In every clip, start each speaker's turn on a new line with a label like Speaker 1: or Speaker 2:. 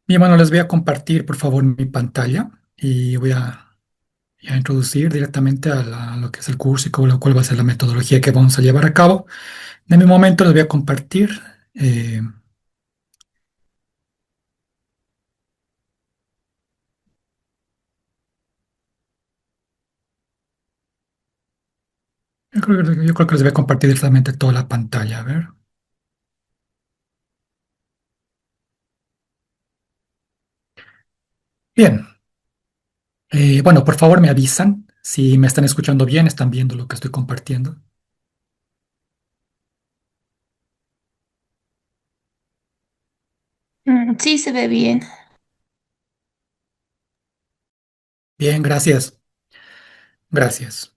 Speaker 1: Bien, bueno, les voy a compartir, por favor, mi pantalla y voy a introducir directamente a lo que es el curso y cuál va a ser la metodología que vamos a llevar a cabo. En mi momento les voy a compartir. eh, yo creo que les voy a compartir directamente toda la pantalla. A ver. Bien. Bueno, por favor, me avisan si me están escuchando bien, están viendo lo que estoy compartiendo.
Speaker 2: Sí, se ve bien.
Speaker 1: Bien, gracias. Gracias.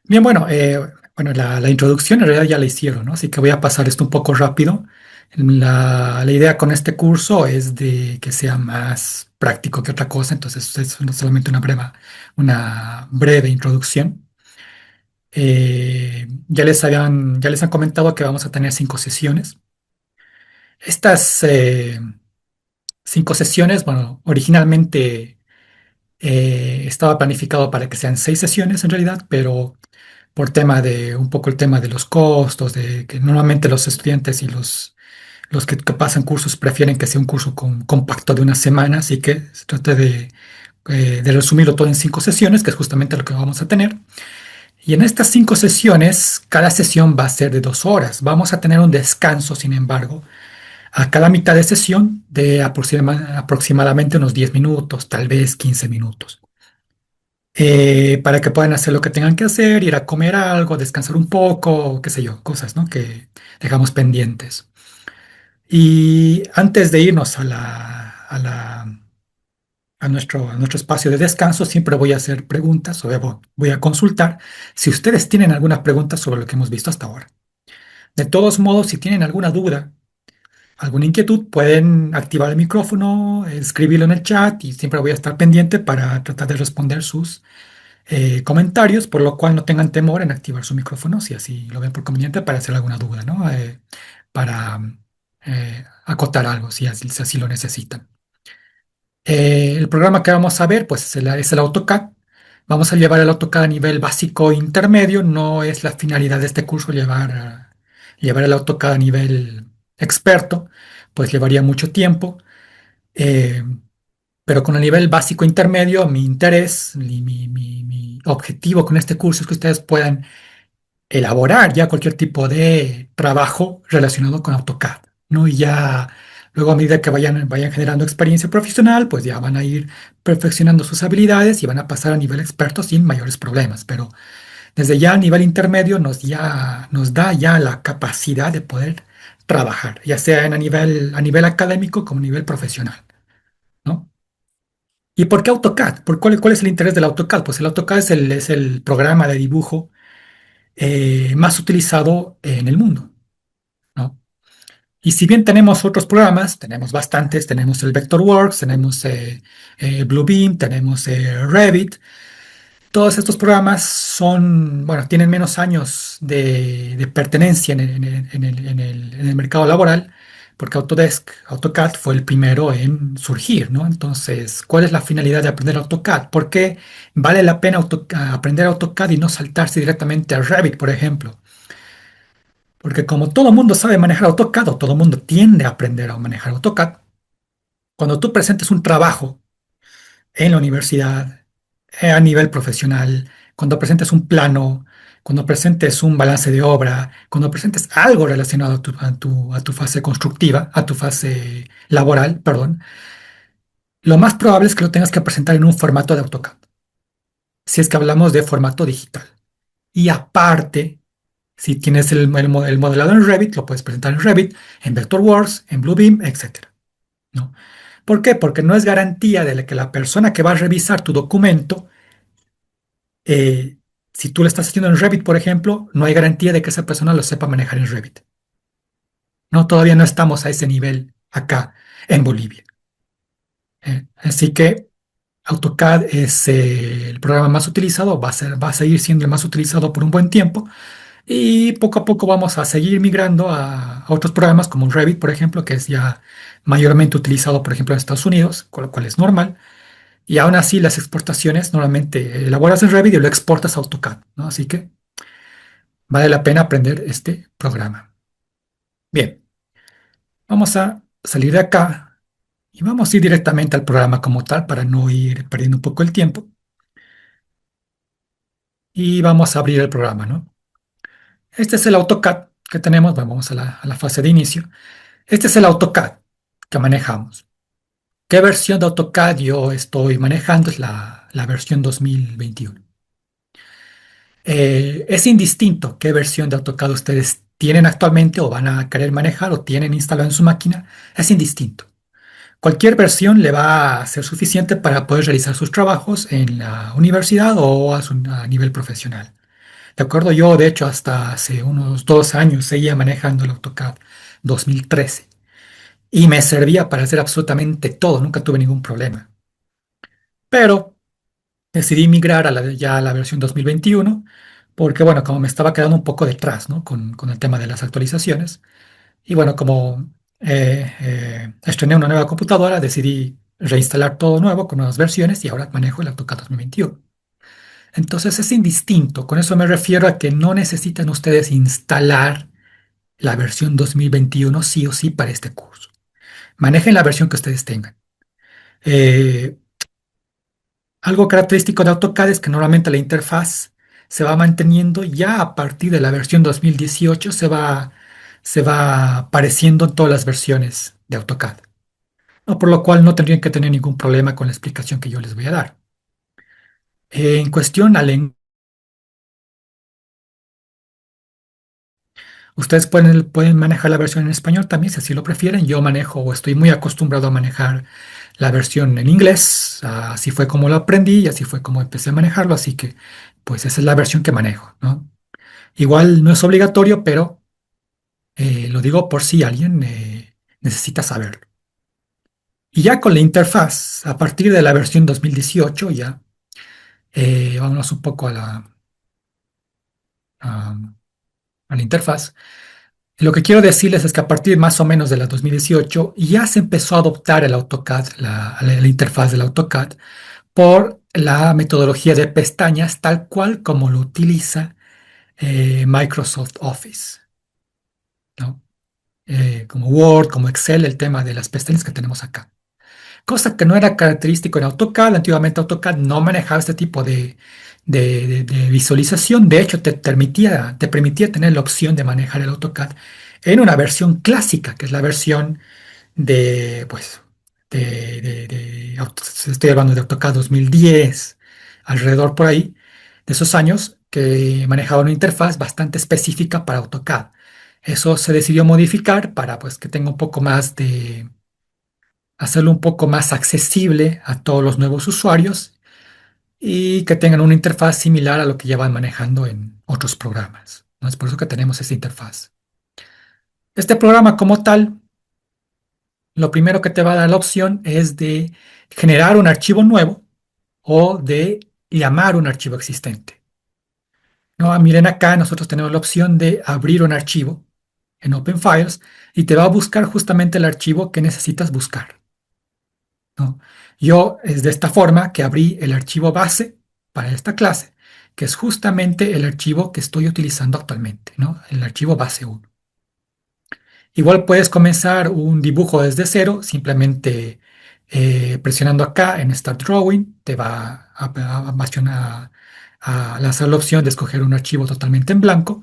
Speaker 1: Bien, bueno, la introducción en realidad ya la hicieron, ¿no? Así que voy a pasar esto un poco rápido. La idea con este curso es de que sea más práctico que otra cosa, entonces es solamente una breve introducción. Ya les han comentado que vamos a tener 5 sesiones. Estas 5 sesiones, bueno, originalmente estaba planificado para que sean 6 sesiones en realidad, pero por un poco el tema de los costos, de que normalmente los estudiantes y los que pasan cursos prefieren que sea un curso compacto de una semana, así que se trata de resumirlo todo en 5 sesiones, que es justamente lo que vamos a tener. Y en estas 5 sesiones, cada sesión va a ser de 2 horas. Vamos a tener un descanso, sin embargo, a cada mitad de sesión de aproximadamente unos 10 minutos, tal vez 15 minutos, para que puedan hacer lo que tengan que hacer, ir a comer algo, descansar un poco, qué sé yo, cosas, ¿no? Que dejamos pendientes. Y antes de irnos a nuestro espacio de descanso, siempre voy a hacer preguntas o voy a consultar si ustedes tienen alguna pregunta sobre lo que hemos visto hasta ahora. De todos modos, si tienen alguna duda, alguna inquietud, pueden activar el micrófono, escribirlo en el chat y siempre voy a estar pendiente para tratar de responder sus comentarios, por lo cual no tengan temor en activar su micrófono si así lo ven por conveniente para hacer alguna duda, ¿no? Para acotar algo si así lo necesitan. El programa que vamos a ver, pues es el AutoCAD. Vamos a llevar el AutoCAD a nivel básico e intermedio. No es la finalidad de este curso llevar el AutoCAD a nivel experto, pues llevaría mucho tiempo. Eh, pero con el nivel básico intermedio, mi interés y mi objetivo con este curso es que ustedes puedan elaborar ya cualquier tipo de trabajo relacionado con AutoCAD, ¿no? Y ya luego a medida que vayan generando experiencia profesional, pues ya van a ir perfeccionando sus habilidades y van a pasar a nivel experto sin mayores problemas. Pero desde ya a nivel intermedio nos da ya la capacidad de poder trabajar, ya sea a nivel académico como a nivel profesional, ¿no? ¿Y por qué AutoCAD? ¿Cuál es el interés del AutoCAD? Pues el AutoCAD es el programa de dibujo más utilizado en el mundo, ¿no? Y si bien tenemos otros programas, tenemos bastantes, tenemos el Vectorworks, tenemos Bluebeam, tenemos Revit, todos estos programas bueno, tienen menos años de pertenencia en el mercado laboral, porque AutoCAD fue el primero en surgir, ¿no? Entonces, ¿cuál es la finalidad de aprender AutoCAD? ¿Por qué vale la pena aprender AutoCAD y no saltarse directamente a Revit, por ejemplo? Porque como todo mundo sabe manejar AutoCAD o todo mundo tiende a aprender a manejar AutoCAD, cuando tú presentes un trabajo en la universidad, a nivel profesional, cuando presentes un plano, cuando presentes un balance de obra, cuando presentes algo relacionado a tu fase constructiva, a tu fase laboral, perdón, lo más probable es que lo tengas que presentar en un formato de AutoCAD, si es que hablamos de formato digital. Y aparte, si tienes el modelado en Revit, lo puedes presentar en Revit, en Vectorworks, en Bluebeam, etcétera, ¿no? ¿Por qué? Porque no es garantía de que la persona que va a revisar tu documento, eh, si tú lo estás haciendo en Revit, por ejemplo, no hay garantía de que esa persona lo sepa manejar en Revit. No, todavía no estamos a ese nivel acá en Bolivia. Así que AutoCAD es el programa más utilizado, va a seguir siendo el más utilizado por un buen tiempo. Y poco a poco vamos a seguir migrando a otros programas como Revit, por ejemplo, que es ya mayormente utilizado, por ejemplo, en Estados Unidos, con lo cual es normal. Y aún así las exportaciones normalmente elaboras en Revit y lo exportas a AutoCAD, ¿no? Así que vale la pena aprender este programa. Bien, vamos a salir de acá y vamos a ir directamente al programa como tal para no ir perdiendo un poco el tiempo. Y vamos a abrir el programa, ¿no? Este es el AutoCAD que tenemos. Bueno, vamos a la fase de inicio. Este es el AutoCAD que manejamos. ¿Qué versión de AutoCAD yo estoy manejando? Es la versión 2021. Es indistinto qué versión de AutoCAD ustedes tienen actualmente o van a querer manejar o tienen instalado en su máquina. Es indistinto. Cualquier versión le va a ser suficiente para poder realizar sus trabajos en la universidad o a nivel profesional. De acuerdo, yo de hecho hasta hace unos 2 años seguía manejando el AutoCAD 2013 y me servía para hacer absolutamente todo, nunca tuve ningún problema. Pero decidí migrar ya a la versión 2021 porque, bueno, como me estaba quedando un poco detrás, ¿no? Con el tema de las actualizaciones. Y bueno, como estrené una nueva computadora, decidí reinstalar todo nuevo con nuevas versiones y ahora manejo el AutoCAD 2021. Entonces es indistinto. Con eso me refiero a que no necesitan ustedes instalar la versión 2021 sí o sí para este curso. Manejen la versión que ustedes tengan. Eh, Algo característico de AutoCAD es que normalmente la interfaz se va manteniendo ya a partir de la versión 2018, se va apareciendo en todas las versiones de AutoCAD, ¿no? Por lo cual no tendrían que tener ningún problema con la explicación que yo les voy a dar. En cuestión al ustedes pueden manejar la versión en español también, si así lo prefieren. Yo manejo o estoy muy acostumbrado a manejar la versión en inglés. Así fue como lo aprendí y así fue como empecé a manejarlo. Así que, pues esa es la versión que manejo, ¿no? Igual no es obligatorio, pero lo digo por si alguien necesita saberlo. Y ya con la interfaz, a partir de la versión 2018, ya vámonos un poco a, a la interfaz. Lo que quiero decirles es que a partir más o menos de la 2018 ya se empezó a adoptar el AutoCAD, la interfaz del AutoCAD, por la metodología de pestañas tal cual como lo utiliza Microsoft Office, ¿no? Como Word, como Excel, el tema de las pestañas que tenemos acá. Cosa que no era característico en AutoCAD. Antiguamente AutoCAD no manejaba este tipo de visualización. De hecho, te permitía tener la opción de manejar el AutoCAD en una versión clásica, que es la versión pues, estoy hablando de AutoCAD 2010, alrededor por ahí, de esos años, que manejaba una interfaz bastante específica para AutoCAD. Eso se decidió modificar para pues, que tenga un poco más de hacerlo un poco más accesible a todos los nuevos usuarios y que tengan una interfaz similar a lo que ya van manejando en otros programas, ¿no? Es por eso que tenemos esta interfaz. Este programa como tal, lo primero que te va a dar la opción es de generar un archivo nuevo o de llamar un archivo existente, ¿no? Miren acá, nosotros tenemos la opción de abrir un archivo en Open Files y te va a buscar justamente el archivo que necesitas buscar, ¿no? Yo es de esta forma que abrí el archivo base para esta clase, que es justamente el archivo que estoy utilizando actualmente, ¿no? El archivo base 1. Igual puedes comenzar un dibujo desde cero, simplemente presionando acá en Start Drawing, te va a lanzar la opción de escoger un archivo totalmente en blanco.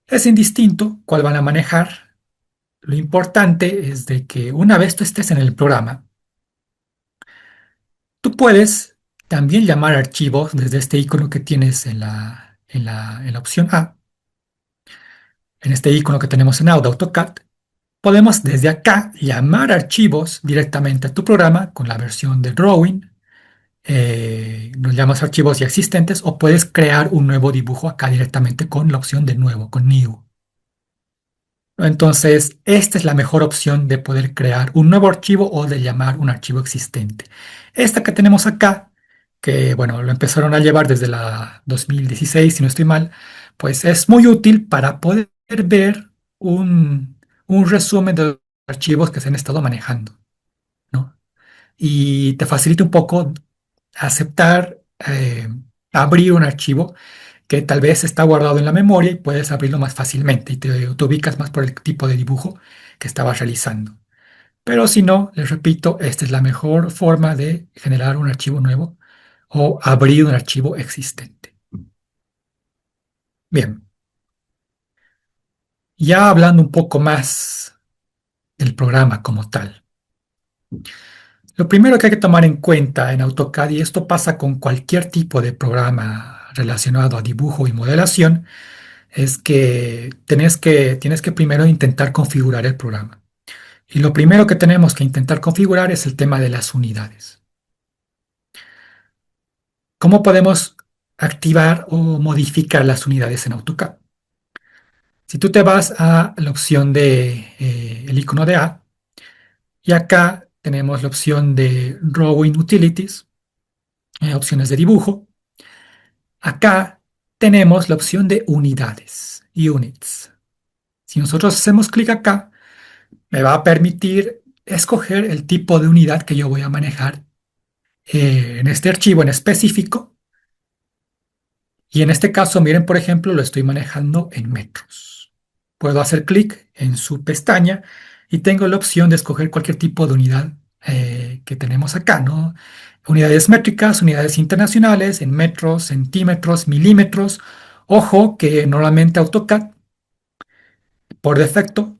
Speaker 1: Es indistinto cuál van a manejar. Lo importante es de que una vez tú estés en el programa, tú puedes también llamar archivos desde este icono que tienes en la opción A, en este icono que tenemos en AutoCAD. Podemos desde acá llamar archivos directamente a tu programa con la versión de Drawing. Nos llamas archivos ya existentes o puedes crear un nuevo dibujo acá directamente con la opción de nuevo, con New. Entonces, esta es la mejor opción de poder crear un nuevo archivo o de llamar un archivo existente. Esta que tenemos acá, que bueno, lo empezaron a llevar desde la 2016, si no estoy mal, pues es muy útil para poder ver un resumen de los archivos que se han estado manejando, ¿no? Y te facilita un poco aceptar, abrir un archivo que tal vez está guardado en la memoria y puedes abrirlo más fácilmente y te ubicas más por el tipo de dibujo que estabas realizando. Pero si no, les repito, esta es la mejor forma de generar un archivo nuevo o abrir un archivo existente. Bien, ya hablando un poco más del programa como tal. Lo primero que hay que tomar en cuenta en AutoCAD, y esto pasa con cualquier tipo de programa relacionado a dibujo y modelación, es que tienes que primero intentar configurar el programa. Y lo primero que tenemos que intentar configurar es el tema de las unidades. ¿Cómo podemos activar o modificar las unidades en AutoCAD? Si tú te vas a la opción de el icono de A, y acá tenemos la opción de Drawing Utilities, opciones de dibujo. Acá tenemos la opción de unidades, units. Si nosotros hacemos clic acá, me va a permitir escoger el tipo de unidad que yo voy a manejar en este archivo en específico. Y en este caso, miren, por ejemplo, lo estoy manejando en metros. Puedo hacer clic en su pestaña y tengo la opción de escoger cualquier tipo de unidad que tenemos acá, ¿no? Unidades métricas, unidades internacionales, en metros, centímetros, milímetros. Ojo que normalmente AutoCAD, por defecto,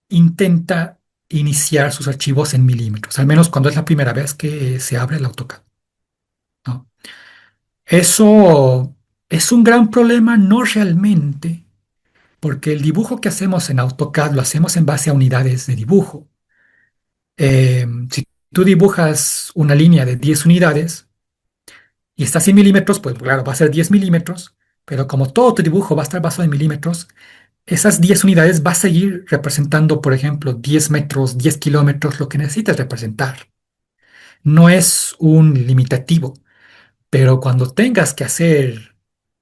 Speaker 1: intenta iniciar sus archivos en milímetros, al menos cuando es la primera vez que se abre el AutoCAD, ¿no? Eso es un gran problema, no realmente, porque el dibujo que hacemos en AutoCAD lo hacemos en base a unidades de dibujo. Si tú dibujas una línea de 10 unidades y está a 100 milímetros, pues claro, va a ser 10 milímetros, pero como todo tu dibujo va a estar basado en milímetros, esas 10 unidades va a seguir representando, por ejemplo, 10 metros, 10 kilómetros, lo que necesitas representar. No es un limitativo, pero cuando tengas que hacer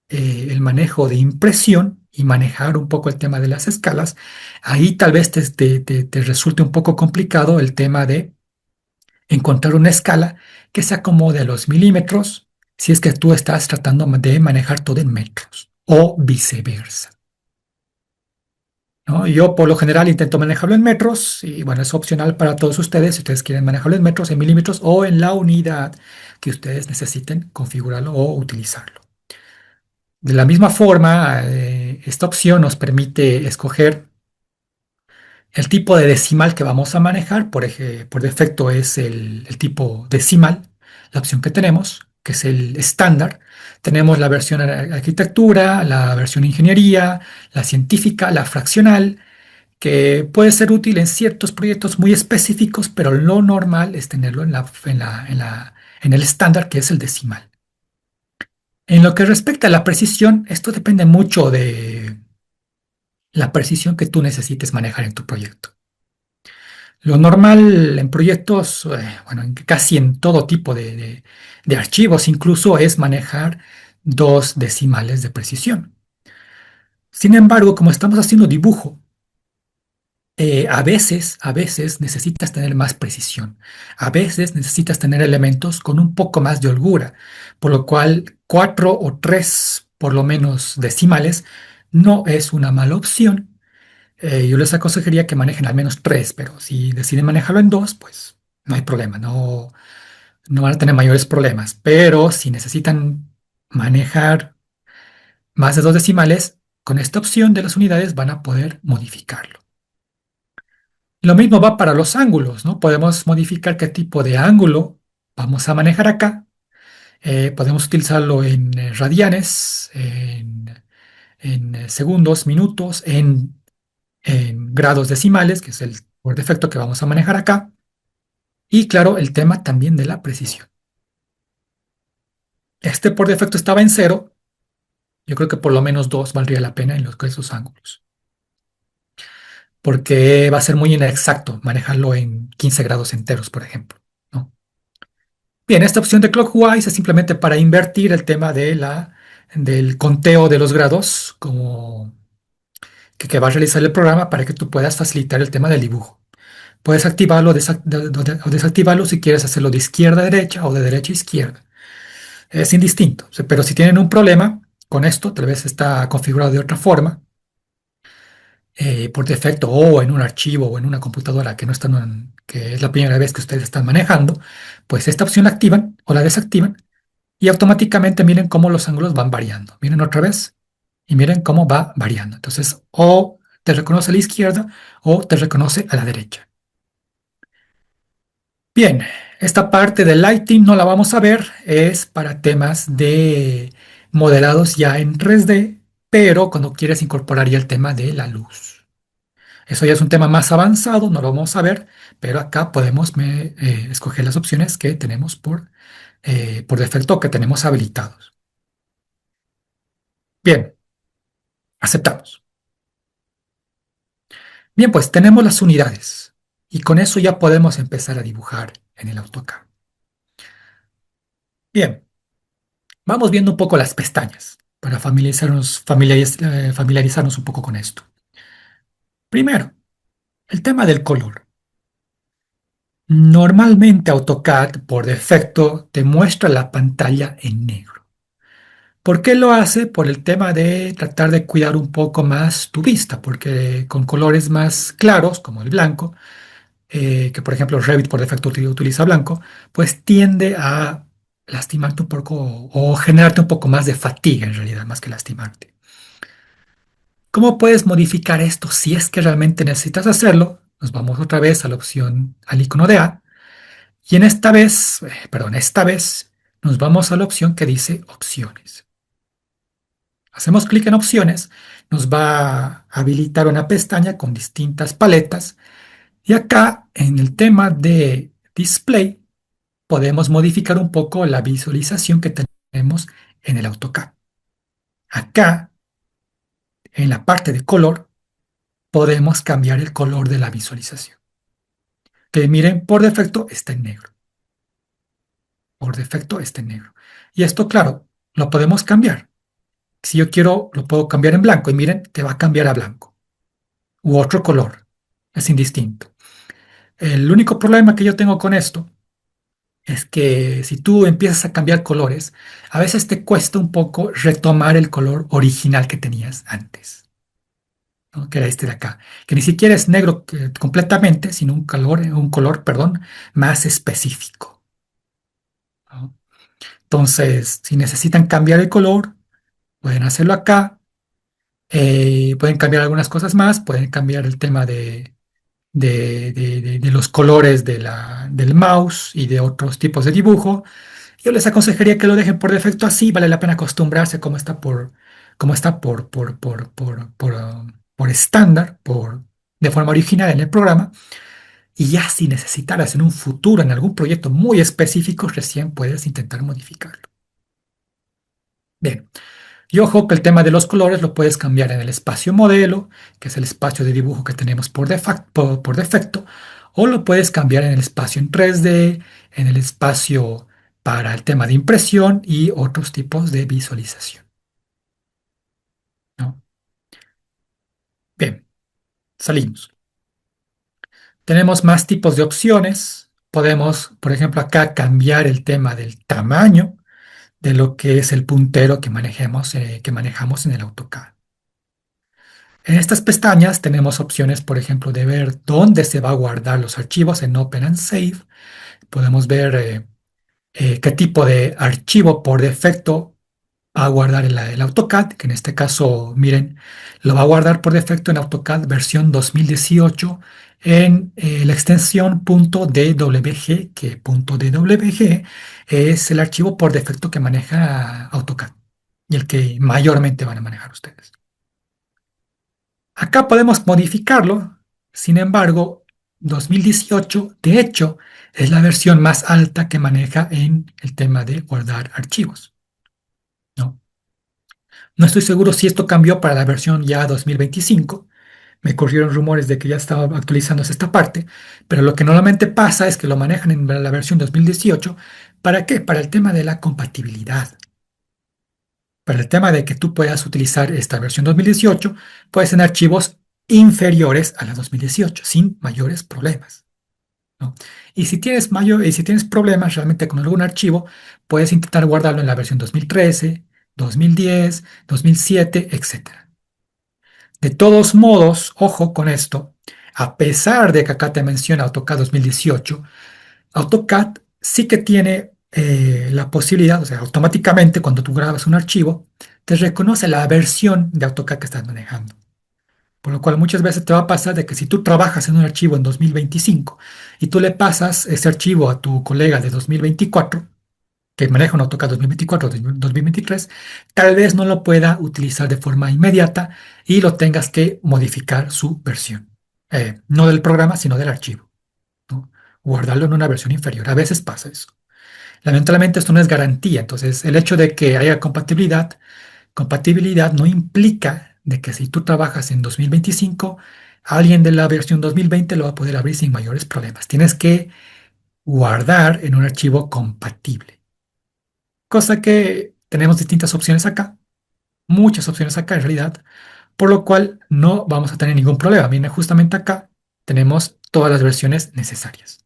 Speaker 1: el manejo de impresión y manejar un poco el tema de las escalas, ahí tal vez te resulte un poco complicado el tema de encontrar una escala que se acomode a los milímetros si es que tú estás tratando de manejar todo en metros o viceversa, ¿no? Yo por lo general intento manejarlo en metros y bueno, es opcional para todos ustedes si ustedes quieren manejarlo en metros, en milímetros o en la unidad que ustedes necesiten configurarlo o utilizarlo. De la misma forma, esta opción nos permite escoger el tipo de decimal que vamos a manejar. Por defecto es el tipo decimal, la opción que tenemos, que es el estándar. Tenemos la versión arquitectura, la versión ingeniería, la científica, la fraccional, que puede ser útil en ciertos proyectos muy específicos, pero lo normal es tenerlo en el estándar, que es el decimal. En lo que respecta a la precisión, esto depende mucho de la precisión que tú necesites manejar en tu proyecto. Lo normal en proyectos, bueno, casi en todo tipo de archivos, incluso es manejar dos decimales de precisión. Sin embargo, como estamos haciendo dibujo, a veces necesitas tener más precisión. A veces necesitas tener elementos con un poco más de holgura, por lo cual 4 o 3, por lo menos, decimales no es una mala opción. Yo les aconsejaría que manejen al menos 3, pero si deciden manejarlo en 2, pues no hay problema, no van a tener mayores problemas. Pero si necesitan manejar más de 2 decimales, con esta opción de las unidades van a poder modificarlo. Lo mismo va para los ángulos, ¿no? Podemos modificar qué tipo de ángulo vamos a manejar acá. Podemos utilizarlo en radianes, en segundos, minutos, en grados decimales, que es el por defecto que vamos a manejar acá. Y claro, el tema también de la precisión. Este por defecto estaba en 0. Yo creo que por lo menos 2 valdría la pena en esos ángulos. Porque va a ser muy inexacto manejarlo en 15 grados enteros, por ejemplo, ¿no? Bien, esta opción de Clockwise es simplemente para invertir el tema del conteo de los grados como que va a realizar el programa para que tú puedas facilitar el tema del dibujo. Puedes activarlo o desactivarlo si quieres hacerlo de izquierda a derecha o de derecha a izquierda. Es indistinto. O sea, pero si tienen un problema con esto, tal vez está configurado de otra forma, por defecto o en un archivo o en una computadora que no están que es la primera vez que ustedes están manejando, pues esta opción la activan o la desactivan y automáticamente miren cómo los ángulos van variando. Miren otra vez y miren cómo va variando. Entonces, o te reconoce a la izquierda o te reconoce a la derecha. Bien, esta parte del lighting no la vamos a ver, es para temas de modelados ya en 3D, pero cuando quieres incorporar ya el tema de la luz. Eso ya es un tema más avanzado, no lo vamos a ver, pero acá podemos escoger las opciones que tenemos por defecto que tenemos habilitados. Bien, aceptamos. Bien, pues tenemos las unidades y con eso ya podemos empezar a dibujar en el AutoCAD. Bien, vamos viendo un poco las pestañas para familiarizarnos un poco con esto. Primero, el tema del color. Normalmente AutoCAD por defecto te muestra la pantalla en negro. ¿Por qué lo hace? Por el tema de tratar de cuidar un poco más tu vista, porque con colores más claros, como el blanco, que por ejemplo Revit por defecto utiliza blanco, pues tiende a lastimarte un poco o generarte un poco más de fatiga en realidad, más que lastimarte. ¿Cómo puedes modificar esto si es que realmente necesitas hacerlo? Nos vamos otra vez a la opción, al icono de A, y esta vez nos vamos a la opción que dice opciones. Hacemos clic en opciones, nos va a habilitar una pestaña con distintas paletas, y acá en el tema de display podemos modificar un poco la visualización que tenemos en el AutoCAD. Acá, en la parte de color, podemos cambiar el color de la visualización. Que miren, por defecto está en negro. Por defecto está en negro. Y esto, claro, lo podemos cambiar. Si yo quiero, lo puedo cambiar en blanco. Y miren, te va a cambiar a blanco. U otro color. Es indistinto. El único problema que yo tengo con esto es que si tú empiezas a cambiar colores, a veces te cuesta un poco retomar el color original que tenías antes, ¿no? Que era este de acá, que ni siquiera es negro completamente, sino un color, perdón, más específico, ¿no? Entonces, si necesitan cambiar el color, pueden hacerlo acá. Pueden cambiar algunas cosas más, pueden cambiar el tema de los colores del mouse y de otros tipos de dibujo. Yo les aconsejaría que lo dejen por defecto así, vale la pena acostumbrarse como está por estándar, de forma original en el programa. Y ya si necesitaras en un futuro, en algún proyecto muy específico, recién puedes intentar modificarlo. Bien, y ojo que el tema de los colores lo puedes cambiar en el espacio modelo, que es el espacio de dibujo que tenemos por defecto, o lo puedes cambiar en el espacio en 3D, en el espacio para el tema de impresión y otros tipos de visualización, ¿no? Bien, salimos. Tenemos más tipos de opciones. Podemos, por ejemplo, acá cambiar el tema del tamaño de lo que es el puntero que manejamos en el AutoCAD. En estas pestañas tenemos opciones, por ejemplo, de ver dónde se va a guardar los archivos en Open and Save. Podemos ver qué tipo de archivo por defecto va a guardar el AutoCAD, que en este caso, miren, lo va a guardar por defecto en AutoCAD versión 2018 en la extensión .dwg, que .dwg es el archivo por defecto que maneja AutoCAD y el que mayormente van a manejar ustedes. Acá podemos modificarlo, sin embargo, 2018, de hecho, es la versión más alta que maneja en el tema de guardar archivos, ¿no? No estoy seguro si esto cambió para la versión ya 2025. Me corrieron rumores de que ya estaba actualizándose esta parte, pero lo que normalmente pasa es que lo manejan en la versión 2018. ¿Para qué? Para el tema de la compatibilidad. Pero el tema de que tú puedas utilizar esta versión 2018, puedes en archivos inferiores a la 2018, sin mayores problemas, ¿no? Y si tienes problemas realmente con algún archivo, puedes intentar guardarlo en la versión 2013, 2010, 2007, etcétera. De todos modos, ojo con esto, a pesar de que acá te menciona AutoCAD 2018, AutoCAD sí que tiene la posibilidad, o sea, automáticamente cuando tú grabas un archivo, te reconoce la versión de AutoCAD que estás manejando. Por lo cual muchas veces te va a pasar de que si tú trabajas en un archivo en 2025 y tú le pasas ese archivo a tu colega de 2024, que maneja un AutoCAD 2024 o 2023, tal vez no lo pueda utilizar de forma inmediata y lo tengas que modificar su versión. No del programa, sino del archivo, ¿no? Guardarlo en una versión inferior. A veces pasa eso. Lamentablemente esto no es garantía. Entonces, el hecho de que haya compatibilidad no implica de que si tú trabajas en 2025, alguien de la versión 2020 lo va a poder abrir sin mayores problemas. Tienes que guardar en un archivo compatible. Cosa que tenemos distintas opciones acá, muchas opciones acá en realidad, por lo cual no vamos a tener ningún problema. Miren, justamente acá tenemos todas las versiones necesarias.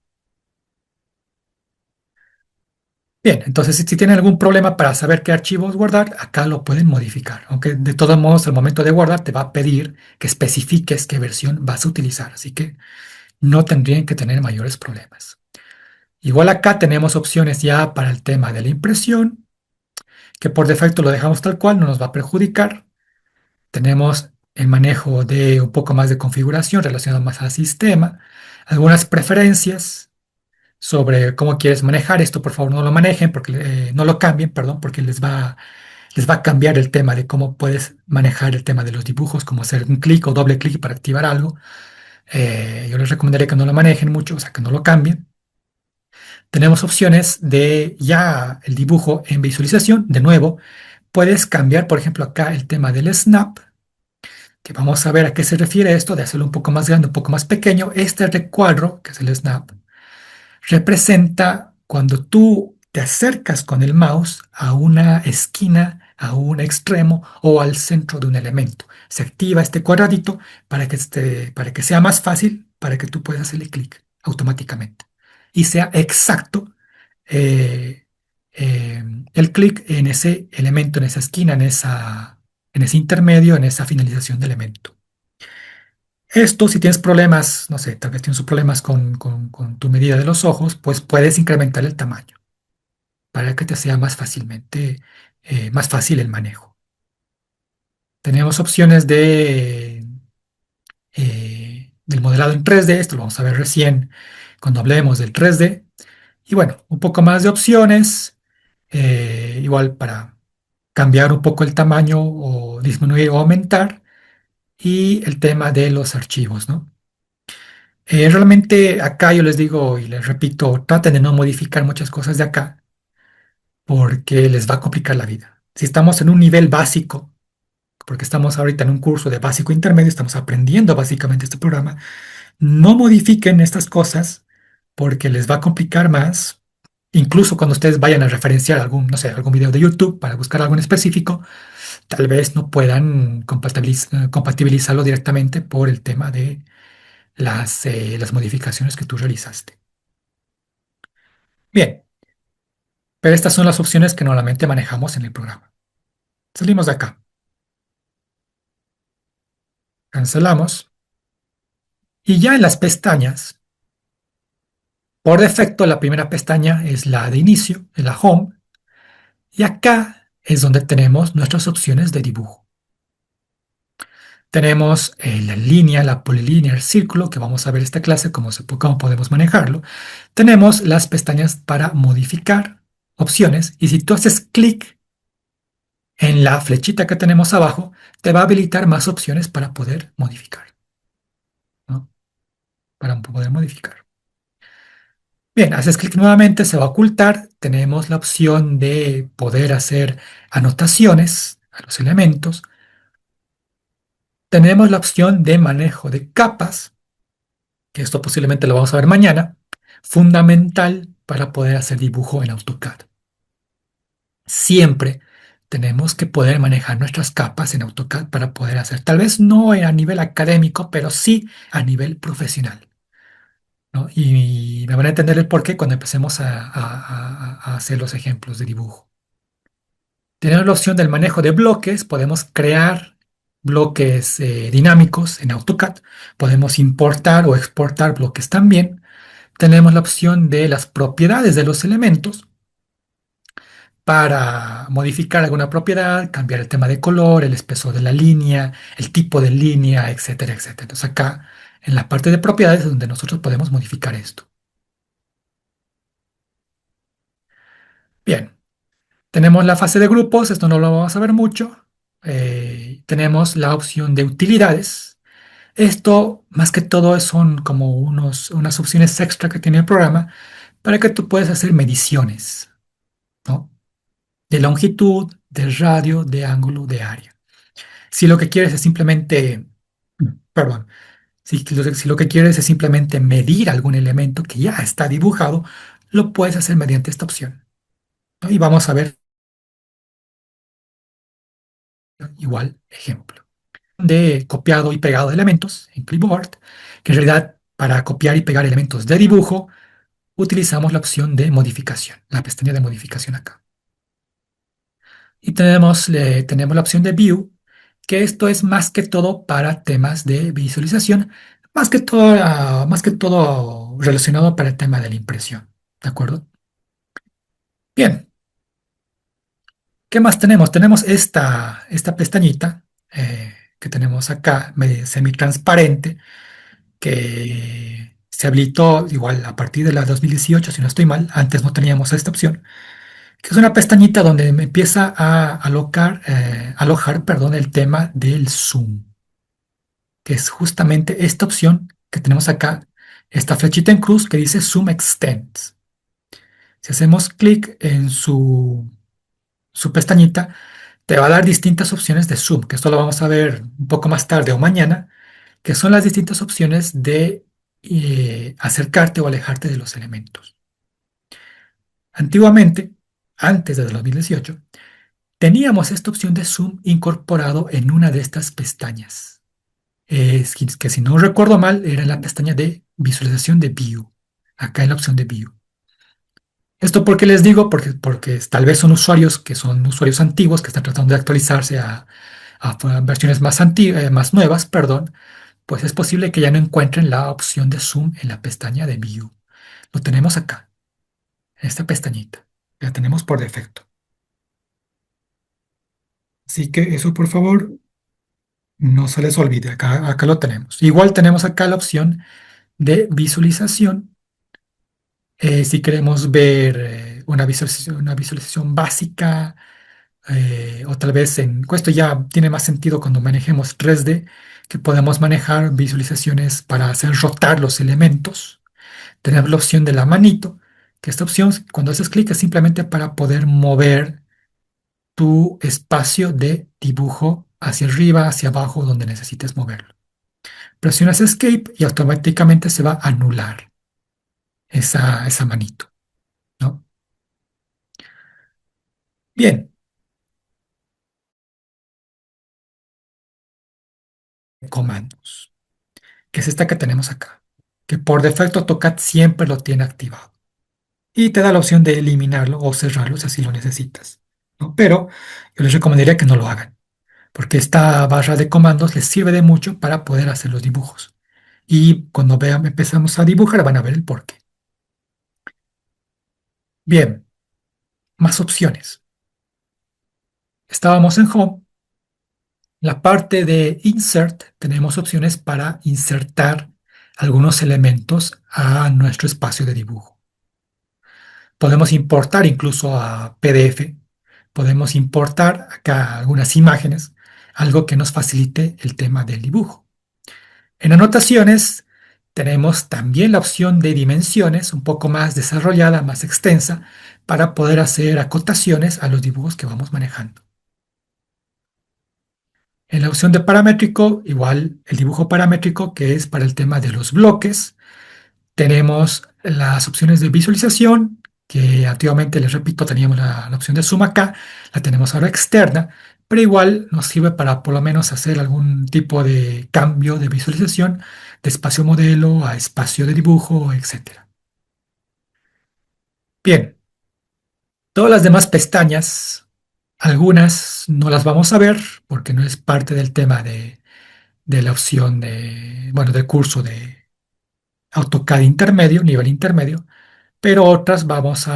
Speaker 1: Bien, entonces si tienen algún problema para saber qué archivos guardar, acá lo pueden modificar. Aunque de todos modos, al momento de guardar, te va a pedir que especifiques qué versión vas a utilizar. Así que no tendrían que tener mayores problemas. Igual acá tenemos opciones ya para el tema de la impresión, que por defecto lo dejamos tal cual, no nos va a perjudicar. Tenemos el manejo de un poco más de configuración relacionado más al sistema, algunas preferencias sobre cómo quieres manejar esto. Por favor, no lo manejen, porque no lo cambien, perdón, porque les va a cambiar el tema de cómo puedes manejar el tema de los dibujos, como hacer un clic o doble clic para activar algo. Yo les recomendaría que no lo manejen mucho, o sea, que no lo cambien. Tenemos opciones de ya el dibujo en visualización. De nuevo, puedes cambiar, por ejemplo, acá el tema del snap, que vamos a ver a qué se refiere esto, de hacerlo un poco más grande, un poco más pequeño. Este recuadro, que es el snap, representa cuando tú te acercas con el mouse a una esquina, a un extremo o al centro de un elemento. Se activa este cuadradito para que sea más fácil, para que tú puedas hacerle clic automáticamente y sea exacto eh, eh, el clic en ese elemento, en esa esquina, en ese intermedio, en esa finalización de elemento. Esto, si tienes problemas, no sé, tal vez tienes problemas con tu medida de los ojos, pues puedes incrementar el tamaño para que te sea más fácil el manejo. Tenemos opciones del modelado en 3D, esto lo vamos a ver recién cuando hablemos del 3D. Y bueno, un poco más de opciones, igual para cambiar un poco el tamaño o disminuir o aumentar, y el tema de los archivos, ¿no? Realmente acá yo les digo y les repito, traten de no modificar muchas cosas de acá porque les va a complicar la vida. Si estamos en un nivel básico, porque estamos ahorita en un curso de básico intermedio, estamos aprendiendo básicamente este programa, no modifiquen estas cosas porque les va a complicar más. Incluso cuando ustedes vayan a referenciar algún, no sé, algún video de YouTube para buscar algo en específico, tal vez no puedan compatibilizarlo directamente por el tema de las modificaciones que tú realizaste. Bien, pero estas son las opciones que normalmente manejamos en el programa. Salimos de acá, cancelamos y ya en las pestañas, por defecto la primera pestaña es la de inicio, es la Home, y acá es donde tenemos nuestras opciones de dibujo. Tenemos la línea, la polilínea, el círculo, que vamos a ver esta clase, cómo podemos manejarlo. Tenemos las pestañas para modificar opciones, y si tú haces clic en la flechita que tenemos abajo, te va a habilitar más opciones para poder modificar, ¿no? Para poder modificar. Bien, haces clic nuevamente, se va a ocultar. Tenemos la opción de poder hacer anotaciones a los elementos. Tenemos la opción de manejo de capas, que esto posiblemente lo vamos a ver mañana, fundamental para poder hacer dibujo en AutoCAD. Siempre tenemos que poder manejar nuestras capas en AutoCAD para poder hacer, tal vez no a nivel académico, pero sí a nivel profesional, ¿no? Y me van a entender el porqué cuando empecemos a hacer los ejemplos de dibujo. Tenemos la opción del manejo de bloques, podemos crear bloques dinámicos en AutoCAD, podemos importar o exportar bloques también. Tenemos la opción de las propiedades de los elementos para modificar alguna propiedad, cambiar el tema de color, el espesor de la línea, el tipo de línea, etcétera, etcétera. Entonces acá en la parte de propiedades es donde nosotros podemos modificar esto. Bien, tenemos la fase de grupos, esto no lo vamos a ver mucho. Tenemos la opción de utilidades. Esto, más que todo, son como unas opciones extra que tiene el programa para que tú puedas hacer mediciones, ¿no? De longitud, de radio, de ángulo, de área. Si lo que quieres es simplemente, perdón, si lo que quieres es simplemente medir algún elemento que ya está dibujado, lo puedes hacer mediante esta opción, ¿no? Y vamos a ver igual ejemplo de copiado y pegado de elementos en Clipboard, que en realidad para copiar y pegar elementos de dibujo utilizamos la opción de modificación, la pestaña de modificación acá. Y tenemos la opción de View, que esto es más que todo para temas de visualización, más que todo relacionado para el tema de la impresión. ¿De acuerdo? Bien, ¿qué más tenemos? Tenemos esta pestañita que tenemos acá, semi-transparente, que se habilitó igual a partir de la 2018, si no estoy mal. Antes no teníamos esta opción, que es una pestañita donde me empieza a alojar, perdón, el tema del zoom, que es justamente esta opción que tenemos acá, esta flechita en cruz que dice Zoom Extends. Si hacemos clic en su pestañita, te va a dar distintas opciones de zoom, que esto lo vamos a ver un poco más tarde o mañana, que son las distintas opciones de acercarte o alejarte de los elementos. Antiguamente, antes de 2018, teníamos esta opción de zoom incorporado en una de estas pestañas. Que si no recuerdo mal, era la pestaña de visualización de View, acá en la opción de View. Esto porque les digo, porque tal vez son usuarios que son usuarios antiguos que están tratando de actualizarse a versiones más nuevas, perdón, pues es posible que ya no encuentren la opción de zoom en la pestaña de View. Lo tenemos acá, en esta pestañita. La tenemos por defecto. Así que eso, por favor, no se les olvide. Acá lo tenemos. Igual tenemos acá la opción de visualización. Si queremos ver una visualización básica, o tal vez esto ya tiene más sentido cuando manejemos 3D, que podemos manejar visualizaciones para hacer rotar los elementos. Tenemos la opción de la manito, que esta opción, cuando haces clic, es simplemente para poder mover tu espacio de dibujo hacia arriba, hacia abajo, donde necesites moverlo. Presionas Escape y automáticamente se va a anular esa manito, ¿no? Bien, comandos, que es esta que tenemos acá, que por defecto AutoCAD siempre lo tiene activado. Y te da la opción de eliminarlo o cerrarlo si así lo necesitas, ¿no? Pero yo les recomendaría que no lo hagan, porque esta barra de comandos les sirve de mucho para poder hacer los dibujos. Y cuando vean, empezamos a dibujar, van a ver el porqué. Bien, más opciones. Estábamos en Home. La parte de Insert tenemos opciones para insertar algunos elementos a nuestro espacio de dibujo. Podemos importar incluso a PDF. Podemos importar acá algunas imágenes, algo que nos facilite el tema del dibujo. En anotaciones tenemos también la opción de dimensiones, un poco más desarrollada, más extensa, para poder hacer acotaciones a los dibujos que vamos manejando. En la opción de paramétrico, igual el dibujo paramétrico, que es para el tema de los bloques, tenemos las opciones de visualización, que antiguamente, les repito, teníamos la opción de zoom acá, la tenemos ahora externa, pero igual nos sirve para por lo menos hacer algún tipo de cambio de visualización de espacio modelo a espacio de dibujo, etcétera. Bien, todas las demás pestañas, algunas no las vamos a ver porque no es parte del tema de la opción bueno, del curso de AutoCAD intermedio, nivel intermedio, pero otras lo vamos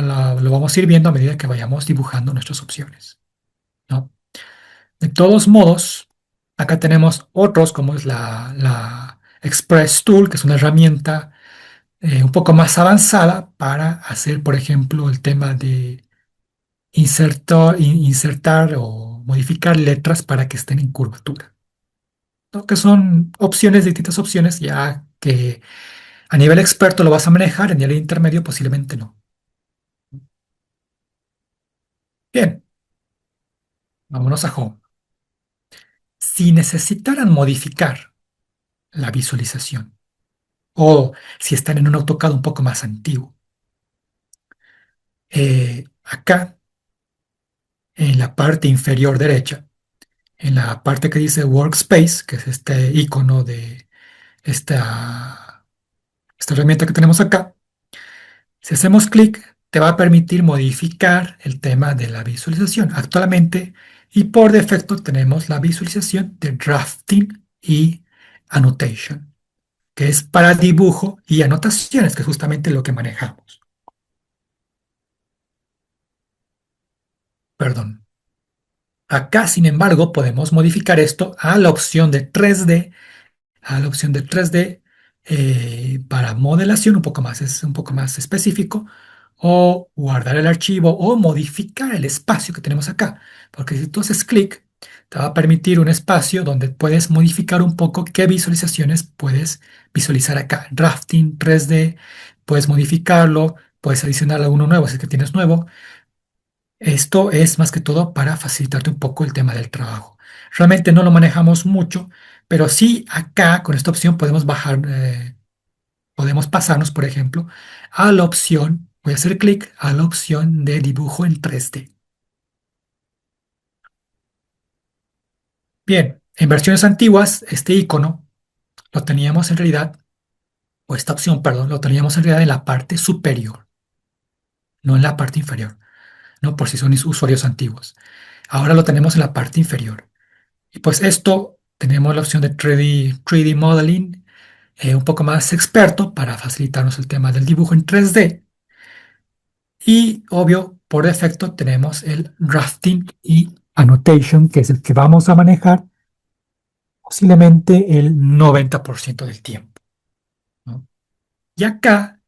Speaker 1: a ir viendo a medida que vayamos dibujando nuestras opciones, ¿no? De todos modos, acá tenemos otros como es la Express Tool, que es una herramienta un poco más avanzada para hacer, por ejemplo, el tema de insertar o modificar letras para que estén en curvatura, ¿no? Que son opciones, distintas opciones, ya que a nivel experto lo vas a manejar, en nivel intermedio posiblemente no. Bien, vámonos a Home. Si necesitaran modificar la visualización o si están en un AutoCAD un poco más antiguo, acá en la parte inferior derecha, en la parte que dice Workspace, que es este icono de esta herramienta que tenemos acá, si hacemos clic, te va a permitir modificar el tema de la visualización. Actualmente y por defecto tenemos la visualización de drafting y annotation, que es para dibujo y anotaciones, que es justamente lo que manejamos. Perdón. Acá, sin embargo, podemos modificar esto a la opción de 3D, para modelación es un poco más específico, o guardar el archivo o modificar el espacio que tenemos acá, porque si tú haces clic, te va a permitir un espacio donde puedes modificar un poco qué visualizaciones puedes visualizar acá. Drafting 3D, puedes modificarlo, puedes adicionar alguno nuevo si es que tienes nuevo. Esto es más que todo para facilitarte un poco el tema del trabajo. Realmente no lo manejamos mucho, pero sí acá con esta opción podemos bajar, podemos pasarnos, por ejemplo, a la opción, voy a hacer clic a la opción de dibujo en 3D. Bien, en versiones antiguas, este icono lo teníamos en realidad, o esta opción, perdón, lo teníamos en realidad en la parte superior, no en la parte inferior, no por si son usuarios antiguos. Ahora lo tenemos en la parte inferior. Y pues esto tenemos la opción de 3D Modeling, un poco más experto para facilitarnos el tema del dibujo en 3D. Y obvio, por defecto tenemos el Drafting y Annotation, que es el que vamos a manejar posiblemente el 90% del tiempo, ¿no? Y acá,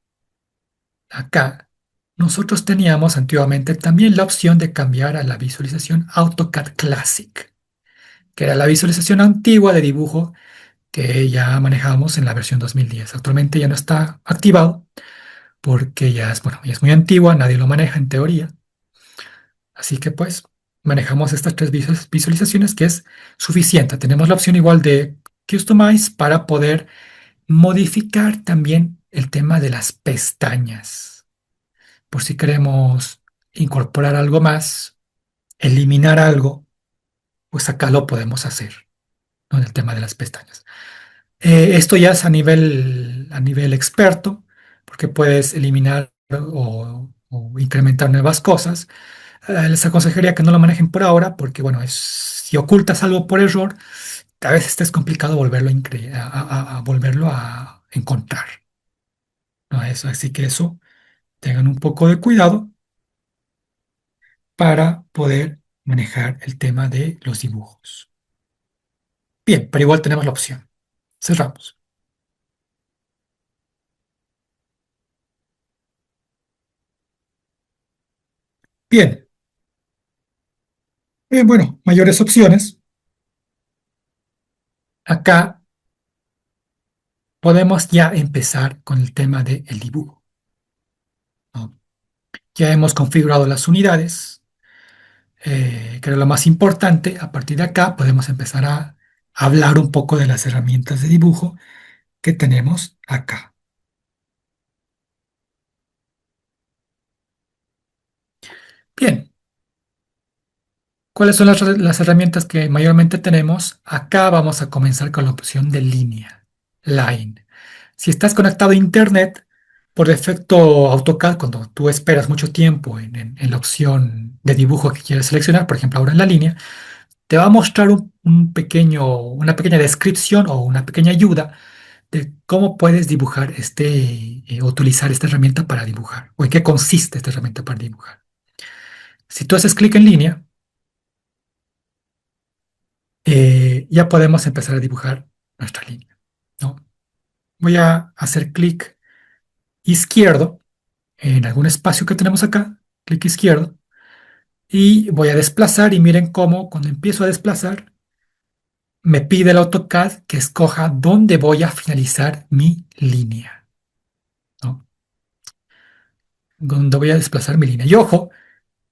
Speaker 1: nosotros teníamos antiguamente también la opción de cambiar a la visualización AutoCAD Classic, que era la visualización antigua de dibujo que ya manejamos en la versión 2010. Actualmente ya no está activado porque ya es, bueno, ya es muy antigua, nadie lo maneja en teoría. Así que pues manejamos estas tres visualizaciones que es suficiente. Tenemos la opción igual de Customize para poder modificar también el tema de las pestañas. Por si queremos incorporar algo más, eliminar algo, pues acá lo podemos hacer, ¿no? En el tema de las pestañas. Esto ya es a nivel experto, porque puedes eliminar o incrementar nuevas cosas. Les aconsejaría que no lo manejen por ahora, porque bueno, si ocultas algo por error, a veces es complicado volverlo a volverlo a encontrar, ¿no? Así que eso, tengan un poco de cuidado para poder manejar el tema de los dibujos. Bien, pero igual tenemos la opción. Cerramos. Bien, bueno, mayores opciones. Acá podemos ya empezar con el tema del dibujo, ¿no? Ya hemos configurado las unidades, que era lo más importante. A partir de acá podemos empezar a hablar un poco de las herramientas de dibujo que tenemos acá. Bien, ¿cuáles son las herramientas que mayormente tenemos? Acá vamos a comenzar con la opción de línea, line. Si estás conectado a Internet, por defecto AutoCAD, cuando tú esperas mucho tiempo en la opción de dibujo que quieres seleccionar, por ejemplo ahora en la línea, te va a mostrar una pequeña descripción o una pequeña ayuda de cómo puedes dibujar utilizar esta herramienta para dibujar, o en qué consiste esta herramienta para dibujar. Si tú haces clic en línea, ya podemos empezar a dibujar nuestra línea, ¿no? Voy a hacer clic izquierdo en algún espacio que tenemos acá, clic izquierdo, y voy a desplazar y miren cómo cuando empiezo a desplazar, me pide el AutoCAD que escoja dónde voy a finalizar mi línea, ¿no? Dónde voy a desplazar mi línea. Y ojo,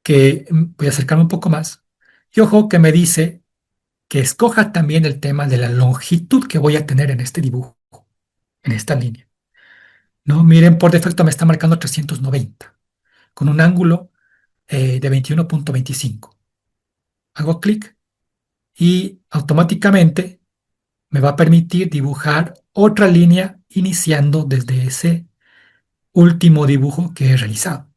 Speaker 1: que voy a acercarme un poco más, y ojo que me dice que escoja también el tema de la longitud que voy a tener en este dibujo, en esta línea. No, miren, por defecto me está marcando 390, con un ángulo de 21,25. Hago clic y automáticamente me va a permitir dibujar otra línea iniciando desde ese último dibujo que he realizado.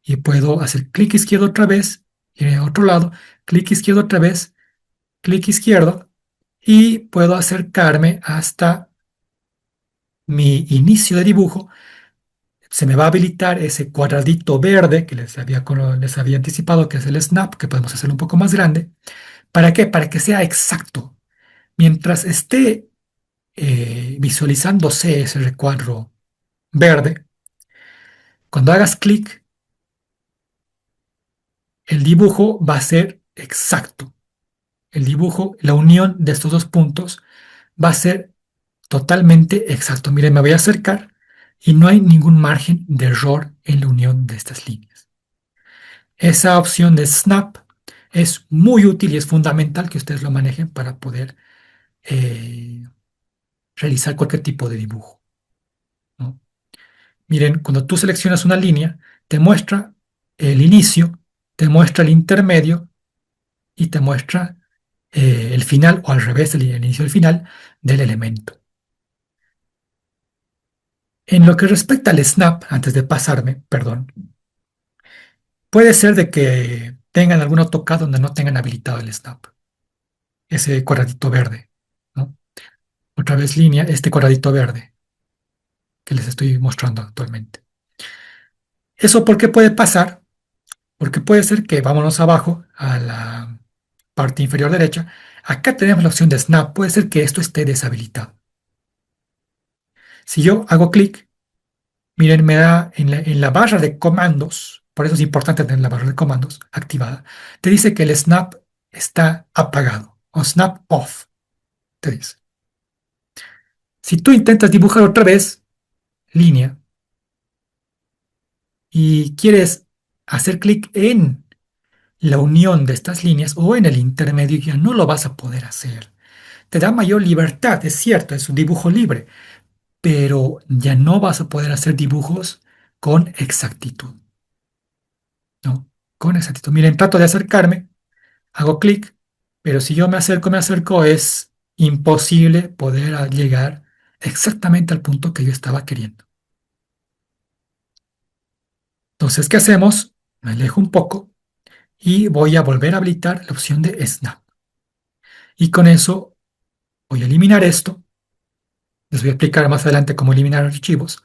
Speaker 1: Y puedo hacer clic izquierdo otra vez, ir a otro lado, clic izquierdo otra vez, clic izquierdo, y puedo acercarme hasta mi inicio de dibujo. Se me va a habilitar ese cuadradito verde que les había anticipado, que es el snap, que podemos hacerlo un poco más grande. ¿Para qué? Para que sea exacto. Mientras esté visualizándose ese recuadro verde, cuando hagas clic, el dibujo va a ser exacto. El dibujo, la unión de estos dos puntos va a ser totalmente exacto. Miren, me voy a acercar y no hay ningún margen de error en la unión de estas líneas. Esa opción de snap es muy útil y es fundamental que ustedes lo manejen para poder eh, realizar cualquier tipo de dibujo, ¿no? Miren, cuando tú seleccionas una línea, te muestra el inicio, te muestra el intermedio y te muestra el final, o al revés, el inicio y el final del elemento. En lo que respecta al snap, antes de pasarme, perdón, puede ser de que tengan algún AutoCAD donde no tengan habilitado el snap, ese cuadradito verde, ¿no? Otra vez línea, este cuadradito verde que les estoy mostrando actualmente. ¿Eso por qué puede pasar? Porque puede ser que, vámonos abajo a la parte inferior derecha, acá tenemos la opción de snap, puede ser que esto esté deshabilitado. Si yo hago clic, miren, me da en la barra de comandos, por eso es importante tener la barra de comandos activada, te dice que el snap está apagado o snap off, te dice. Si tú intentas dibujar otra vez línea y quieres hacer clic en la unión de estas líneas o en el intermedio, ya no lo vas a poder hacer. Te da mayor libertad, es cierto, es un dibujo libre, pero ya no vas a poder hacer dibujos con exactitud, ¿no? Con exactitud. Miren, trato de acercarme, hago clic, pero si yo me acerco, es imposible poder llegar exactamente al punto que yo estaba queriendo. Entonces, ¿qué hacemos? Me alejo un poco y voy a volver a habilitar la opción de Snap. Y con eso voy a eliminar esto. Les voy a explicar más adelante cómo eliminar archivos.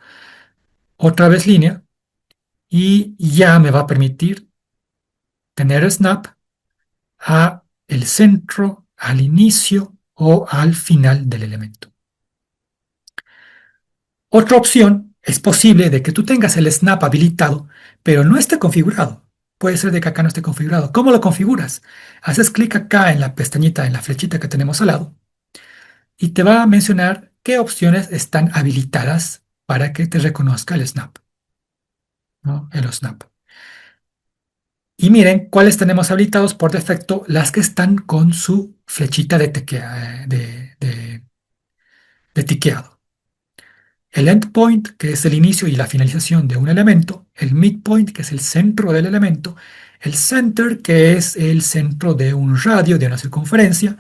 Speaker 1: Otra vez línea y ya me va a permitir tener Snap a el centro, al inicio o al final del elemento. Otra opción es posible de que tú tengas el snap habilitado, pero no esté configurado. Puede ser de que acá no esté configurado. ¿Cómo lo configuras? Haces clic acá en la pestañita, en la flechita que tenemos al lado, y te va a mencionar qué opciones están habilitadas para que te reconozca el snap, ¿no? El snap. Y miren cuáles tenemos habilitados por defecto, las que están con su flechita de tiqueado. El endpoint, que es el inicio y la finalización de un elemento, el midpoint, que es el centro del elemento, El center, que es el centro de un radio, de una circunferencia.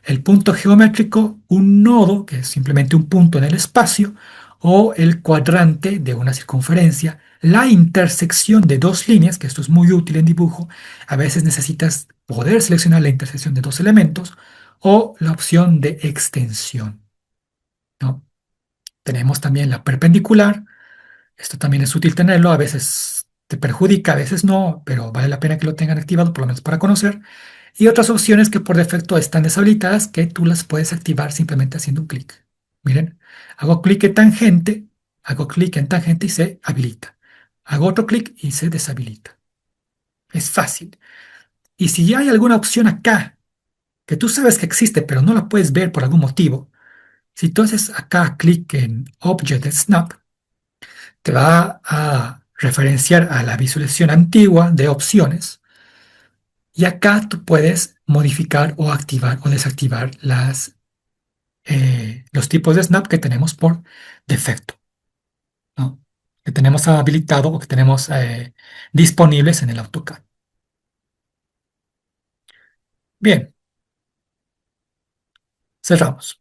Speaker 1: El punto geométrico, un nodo, que es simplemente un punto en el espacio, o el cuadrante de una circunferencia. La intersección de dos líneas, que esto es muy útil en dibujo. A veces necesitas poder seleccionar la intersección de dos elementos, o la opción de extensión, ¿no? Tenemos también la perpendicular. Esto también es útil tenerlo, a veces te perjudica, a veces no, pero vale la pena que lo tengan activado, por lo menos para conocer. Y otras opciones que por defecto están deshabilitadas, que tú las puedes activar simplemente haciendo un clic. Miren, hago clic en tangente y se habilita. Hago otro clic y se deshabilita. Es fácil. Y si ya hay alguna opción acá que tú sabes que existe, pero no la puedes ver por algún motivo, si tú haces acá clic en Object Snap, te va a referenciar a la visualización antigua de opciones y acá tú puedes modificar o activar o desactivar los tipos de snap que tenemos por defecto, ¿no? Que tenemos habilitado o que tenemos disponibles en el AutoCAD. Bien, cerramos.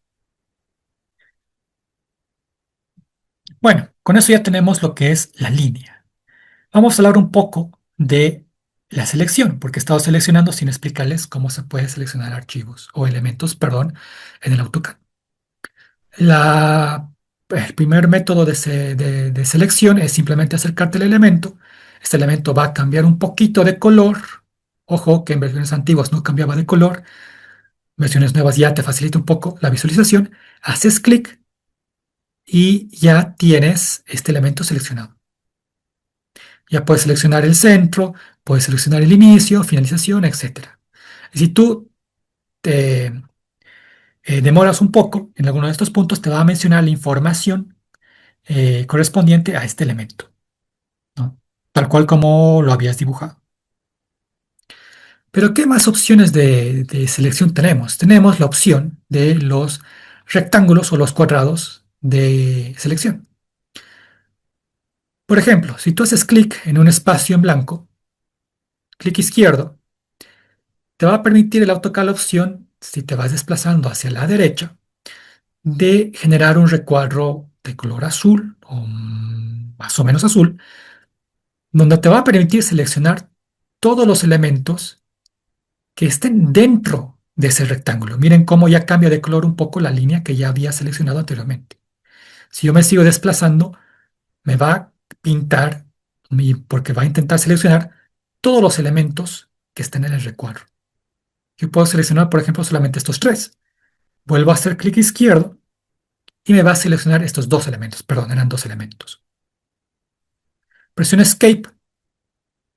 Speaker 1: Bueno, con eso ya tenemos lo que es la línea. Vamos a hablar un poco de la selección, porque he estado seleccionando sin explicarles cómo se puede seleccionar archivos o elementos, perdón, en el AutoCAD. El primer método de selección es simplemente acercarte al elemento. Este elemento va a cambiar un poquito de color. Ojo que en versiones antiguas no cambiaba de color. Versiones nuevas ya te facilita un poco la visualización. Haces clic y ya tienes este elemento seleccionado. Ya puedes seleccionar el centro, puedes seleccionar el inicio, finalización, etcétera. Si tú te demoras un poco en alguno de estos puntos, te va a mencionar la información correspondiente a este elemento, ¿no? Tal cual como lo habías dibujado. Pero ¿qué más opciones de selección tenemos? Tenemos la opción de los rectángulos o los cuadrados de selección. Por ejemplo, si tú haces clic en un espacio en blanco, clic izquierdo, te va a permitir el AutoCAD la opción, si te vas desplazando hacia la derecha, de generar un recuadro de color azul o más o menos azul, donde te va a permitir seleccionar todos los elementos que estén dentro de ese rectángulo. Miren cómo ya cambia de color un poco la línea que ya había seleccionado anteriormente. Si yo me sigo desplazando, me va a pintar, porque va a intentar seleccionar todos los elementos que estén en el recuadro. Yo puedo seleccionar, por ejemplo, solamente estos tres. Vuelvo a hacer clic izquierdo y me va a seleccionar estos dos elementos. Perdón, eran dos elementos. Presiono Escape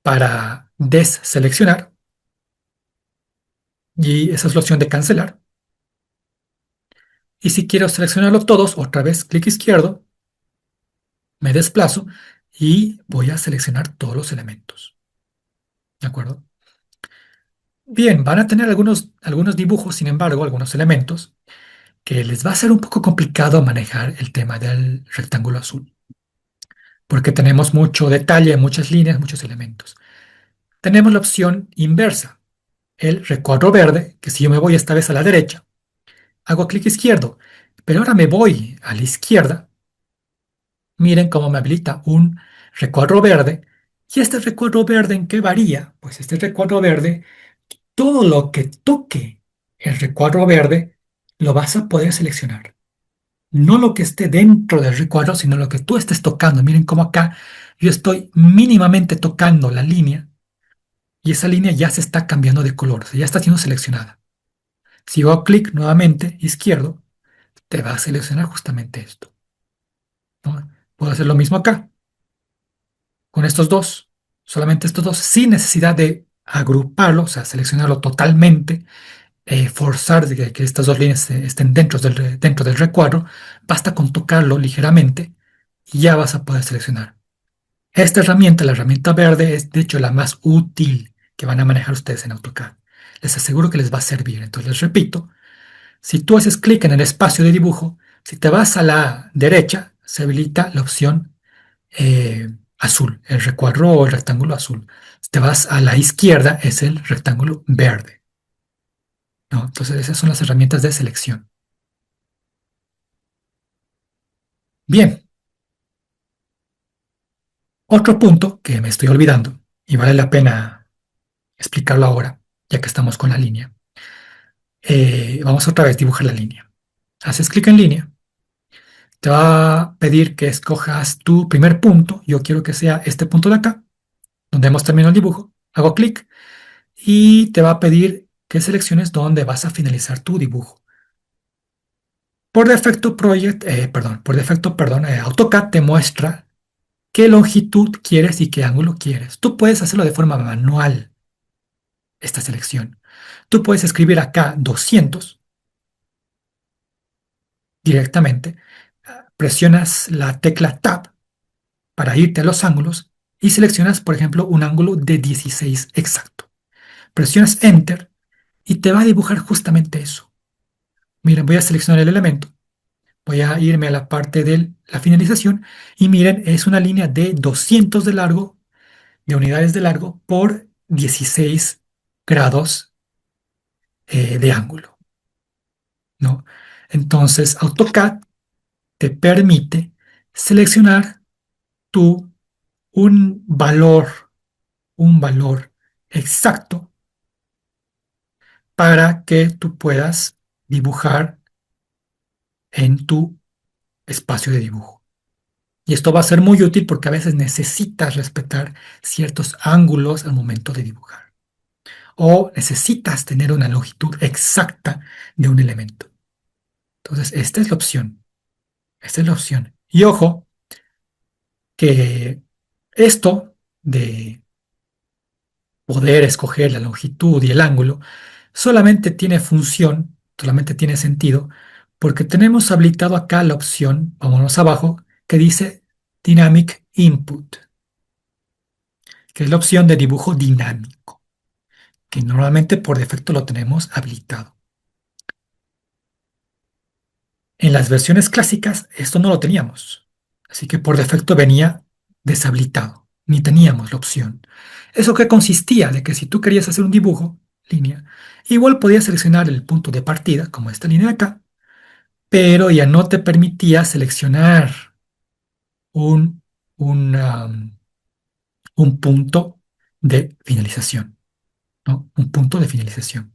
Speaker 1: para deseleccionar y esa es la opción de cancelar. Y si quiero seleccionarlos todos, otra vez clic izquierdo, me desplazo y voy a seleccionar todos los elementos. ¿De acuerdo? Bien, van a tener algunos dibujos, sin embargo, algunos elementos, que les va a ser un poco complicado manejar el tema del rectángulo azul, porque tenemos mucho detalle, muchas líneas, muchos elementos. Tenemos la opción inversa, el recuadro verde, que si yo me voy esta vez a la derecha, hago clic izquierdo, pero ahora me voy a la izquierda. Miren cómo me habilita un recuadro verde. ¿Y este recuadro verde en qué varía? Pues este recuadro verde, todo lo que toque el recuadro verde, lo vas a poder seleccionar. No lo que esté dentro del recuadro, sino lo que tú estés tocando. Miren cómo acá yo estoy mínimamente tocando la línea y esa línea ya se está cambiando de color, o sea, ya está siendo seleccionada. Si yo hago clic nuevamente izquierdo, te va a seleccionar justamente esto, ¿no? Puedo hacer lo mismo acá, con estos dos, solamente estos dos, sin necesidad de agruparlo, o sea, seleccionarlo totalmente, forzar de que estas dos líneas estén dentro del recuadro, basta con tocarlo ligeramente y ya vas a poder seleccionar. Esta herramienta, la herramienta verde, es de hecho la más útil que van a manejar ustedes en AutoCAD. Les aseguro que les va a servir. Entonces les repito, si tú haces clic en el espacio de dibujo, si te vas a la derecha, se habilita la opción azul, el recuadro o el rectángulo azul. Si te vas a la izquierda, es el rectángulo verde, ¿no? Entonces, esas son las herramientas de selección. Bien, otro punto que me estoy olvidando y vale la pena explicarlo ahora, ya que estamos con la línea. Vamos otra vez a dibujar la línea. Haces clic en línea, te va a pedir que escojas tu primer punto. Yo quiero que sea este punto de acá, donde hemos terminado el dibujo. Hago clic y te va a pedir que selecciones dónde vas a finalizar tu dibujo. AutoCAD te muestra qué longitud quieres y qué ángulo quieres. Tú puedes hacerlo de forma manual, esta selección. Tú puedes escribir acá 200 directamente, presionas la tecla Tab para irte a los ángulos y seleccionas, por ejemplo, un ángulo de 16 exacto. Presionas Enter y te va a dibujar justamente eso. Miren, voy a seleccionar el elemento, voy a irme a la parte de la finalización y miren, es una línea de 200 de largo, de unidades de largo por 16 grados de ángulo, ¿no? Entonces, AutoCAD te permite seleccionar tú un valor, un valor exacto para que tú puedas dibujar en tu espacio de dibujo. Y esto va a ser muy útil porque a veces necesitas respetar ciertos ángulos al momento de dibujar. O necesitas tener una longitud exacta de un elemento. Entonces, esta es la opción. Esta es la opción. Y ojo, que esto de poder escoger la longitud y el ángulo solamente tiene función, solamente tiene sentido, porque tenemos habilitado acá la opción, vámonos abajo, que dice Dynamic Input, que es la opción de dibujo dinámico, que normalmente por defecto lo tenemos habilitado. En las versiones clásicas esto no lo teníamos, así que por defecto venía deshabilitado, ni teníamos la opción. ¿Eso qué consistía? De que si tú querías hacer un dibujo, línea, igual podías seleccionar el punto de partida, como esta línea de acá, pero ya no te permitía seleccionar un, un, um, un punto de finalización, ¿no? Un punto de finalización.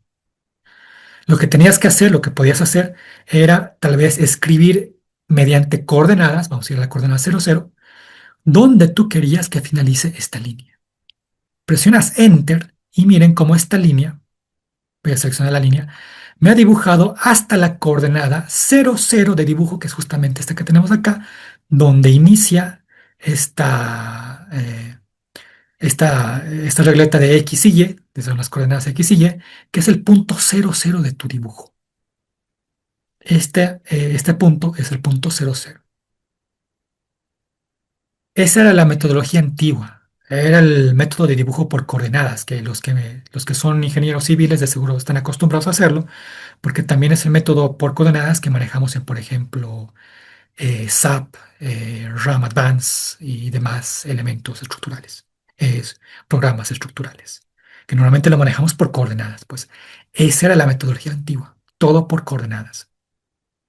Speaker 1: Lo que tenías que hacer, lo que podías hacer, era tal vez escribir mediante coordenadas, vamos a ir a la coordenada 00, donde tú querías que finalice esta línea. Presionas Enter y miren cómo esta línea, voy a seleccionar la línea, me ha dibujado hasta la coordenada 00 de dibujo, que es justamente esta que tenemos acá, donde inicia esta regleta de X y Y, que son las coordenadas X y Y, que es el punto 00 de tu dibujo. Este punto es el punto 00. Esa era la metodología antigua. Era el método de dibujo por coordenadas, que los que son ingenieros civiles de seguro están acostumbrados a hacerlo, porque también es el método por coordenadas que manejamos en, por ejemplo, SAP, RAM Advance y demás elementos estructurales, programas estructurales, que normalmente lo manejamos por coordenadas. Pues esa era la metodología antigua, todo por coordenadas.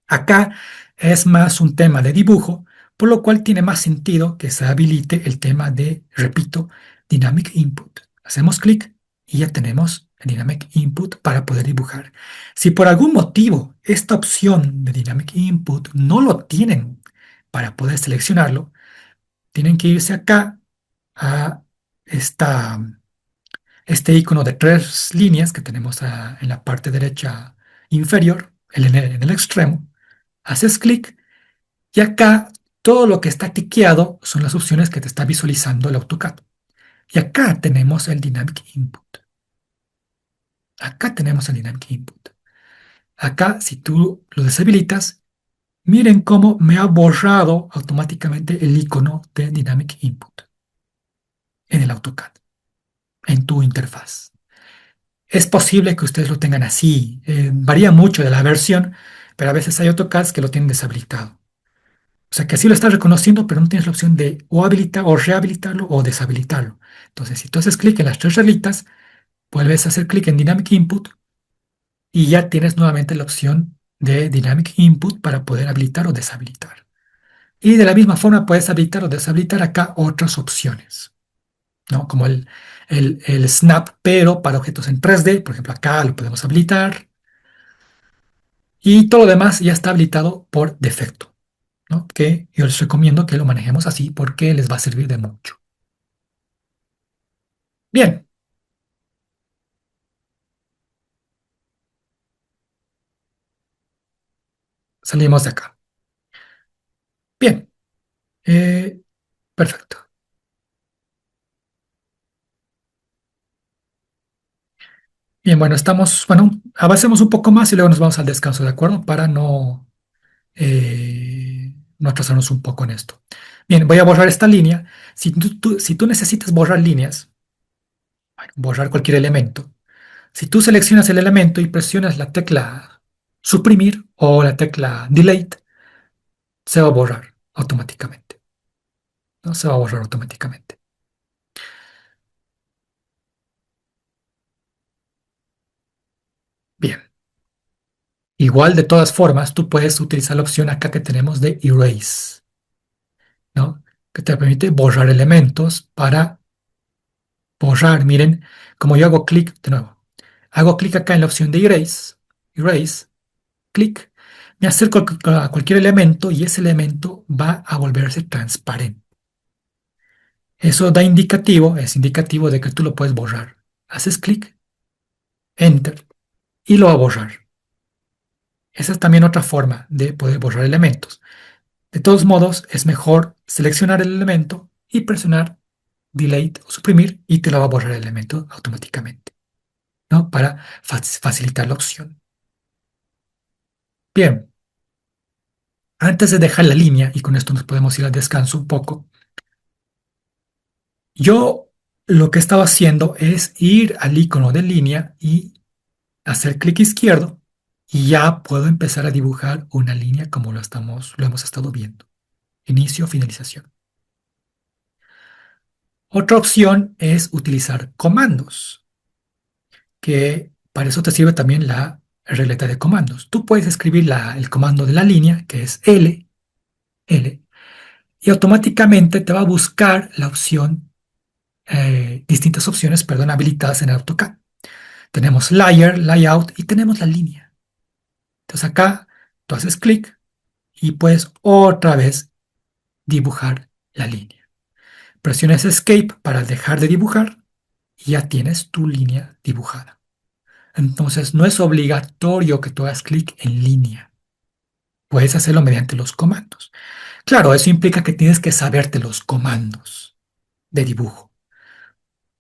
Speaker 1: Acá es más un tema de dibujo, por lo cual tiene más sentido que se habilite el tema de, repito, Dynamic Input. Hacemos clic y ya tenemos el Dynamic Input para poder dibujar. Si por algún motivo esta opción de Dynamic Input no lo tienen para poder seleccionarlo, tienen que irse acá a esta, este icono de tres líneas que tenemos en la parte derecha inferior, en el extremo. Haces clic y acá todo lo que está tiqueado son las opciones que te está visualizando el AutoCAD. Y acá tenemos el Dynamic Input. Acá tenemos el Dynamic Input. Acá, si tú lo deshabilitas, miren cómo me ha borrado automáticamente el icono de Dynamic Input en el AutoCAD, en tu interfaz. Es posible que ustedes lo tengan así. Varía mucho de la versión, pero a veces hay AutoCADs que lo tienen deshabilitado. O sea que sí lo estás reconociendo, pero no tienes la opción de o habilitar o rehabilitarlo o deshabilitarlo. Entonces, si tú haces clic en las tres reglitas, vuelves a hacer clic en Dynamic Input y ya tienes nuevamente la opción de Dynamic Input para poder habilitar o deshabilitar. Y de la misma forma puedes habilitar o deshabilitar acá otras opciones, ¿no? Como el Snap, pero para objetos en 3D, por ejemplo, acá lo podemos habilitar y todo lo demás ya está habilitado por defecto, ¿no? Que yo les recomiendo que lo manejemos así porque les va a servir de mucho. Bien, salimos de acá. Bien, eh, perfecto. Bien, bueno, avancemos un poco más y luego nos vamos al descanso, ¿de acuerdo? Para no atrasarnos un poco en esto. Bien, voy a borrar esta línea. Si tú necesitas borrar líneas, bueno, borrar cualquier elemento, si tú seleccionas el elemento y presionas la tecla suprimir o la tecla delete, se va a borrar automáticamente, ¿no? Se va a borrar automáticamente. Bien, igual de todas formas, tú puedes utilizar la opción acá que tenemos de erase, ¿no? Que te permite borrar elementos para borrar. Miren, como yo hago clic, de nuevo, hago clic acá en la opción de erase, clic, me acerco a cualquier elemento y ese elemento va a volverse transparente. Eso es indicativo de que tú lo puedes borrar. Haces clic, enter, y lo va a borrar. Esa es también otra forma de poder borrar elementos. De todos modos, es mejor seleccionar el elemento y presionar delete o suprimir y te lo va a borrar el elemento automáticamente, ¿no? Para facilitar la opción. Bien, antes de dejar la línea, y con esto nos podemos ir al descanso un poco, yo lo que estaba haciendo es ir al icono de línea y hacer clic izquierdo y ya puedo empezar a dibujar una línea como lo hemos estado viendo. Inicio, finalización. Otra opción es utilizar comandos, que para eso te sirve también la regleta de comandos. Tú puedes escribir el comando de la línea, que es L, y automáticamente te va a buscar distintas opciones, perdón, habilitadas en AutoCAD. Tenemos Layer, Layout y tenemos la línea. Entonces acá tú haces clic y puedes otra vez dibujar la línea. Presiones Escape para dejar de dibujar y ya tienes tu línea dibujada. Entonces no es obligatorio que tú hagas clic en línea. Puedes hacerlo mediante los comandos. Claro, eso implica que tienes que saberte los comandos de dibujo.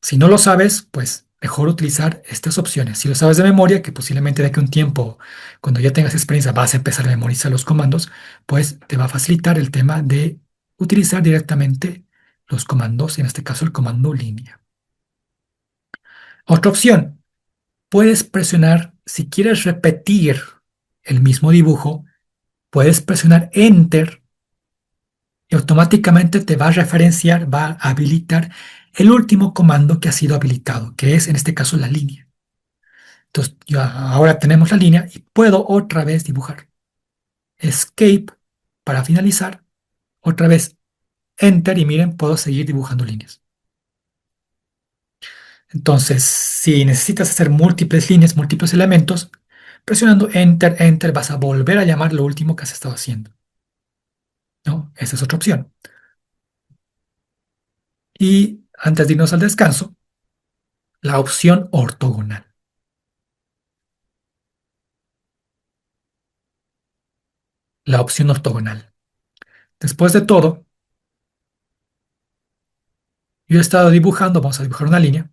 Speaker 1: Si no lo sabes, pues mejor utilizar estas opciones. Si lo sabes de memoria, que posiblemente de aquí a un tiempo, cuando ya tengas experiencia, vas a empezar a memorizar los comandos, pues te va a facilitar el tema de utilizar directamente los comandos, en este caso el comando línea. Otra opción, puedes presionar, si quieres repetir el mismo dibujo, puedes presionar Enter y automáticamente te va a referenciar, va a habilitar el último comando que ha sido habilitado, que es en este caso la línea. Entonces, ya ahora tenemos la línea y puedo otra vez dibujar. Escape para finalizar, otra vez Enter y miren, puedo seguir dibujando líneas. Entonces, si necesitas hacer múltiples líneas, múltiples elementos, presionando Enter, Enter, vas a volver a llamar lo último que has estado haciendo, ¿no? Esa es otra opción. Y antes de irnos al descanso, la opción ortogonal. La opción ortogonal. Después de todo, yo he estado dibujando, vamos a dibujar una línea.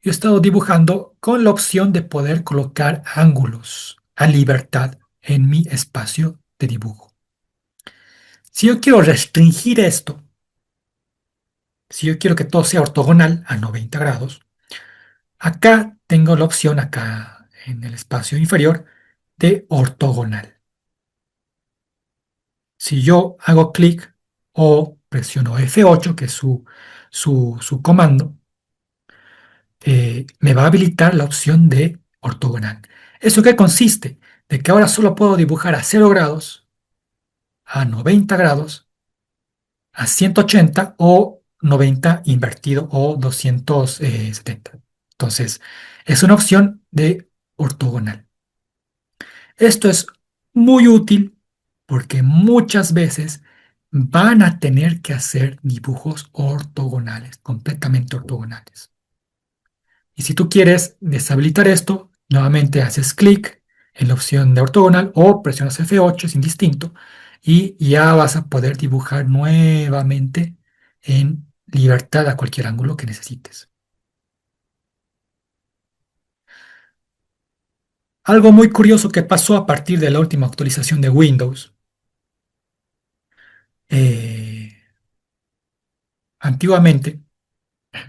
Speaker 1: Yo he estado dibujando con la opción de poder colocar ángulos a libertad en mi espacio de dibujo. Si yo quiero restringir esto, si yo quiero que todo sea ortogonal a 90 grados, acá tengo la opción, acá en el espacio inferior, de ortogonal. Si yo hago clic o presiono F8, que es su comando, me va a habilitar la opción de ortogonal. ¿Eso qué consiste? De que ahora solo puedo dibujar a 0 grados, a 90 grados, a 180 o 90 invertido o 270. Entonces, es una opción de ortogonal. Esto es muy útil porque muchas veces van a tener que hacer dibujos ortogonales, completamente ortogonales. Y si tú quieres deshabilitar esto, nuevamente haces clic en la opción de ortogonal o presionas F8, es indistinto, y ya vas a poder dibujar nuevamente en libertad a cualquier ángulo que necesites. Algo muy curioso que pasó a partir de la última actualización de Windows. eh, Antiguamente,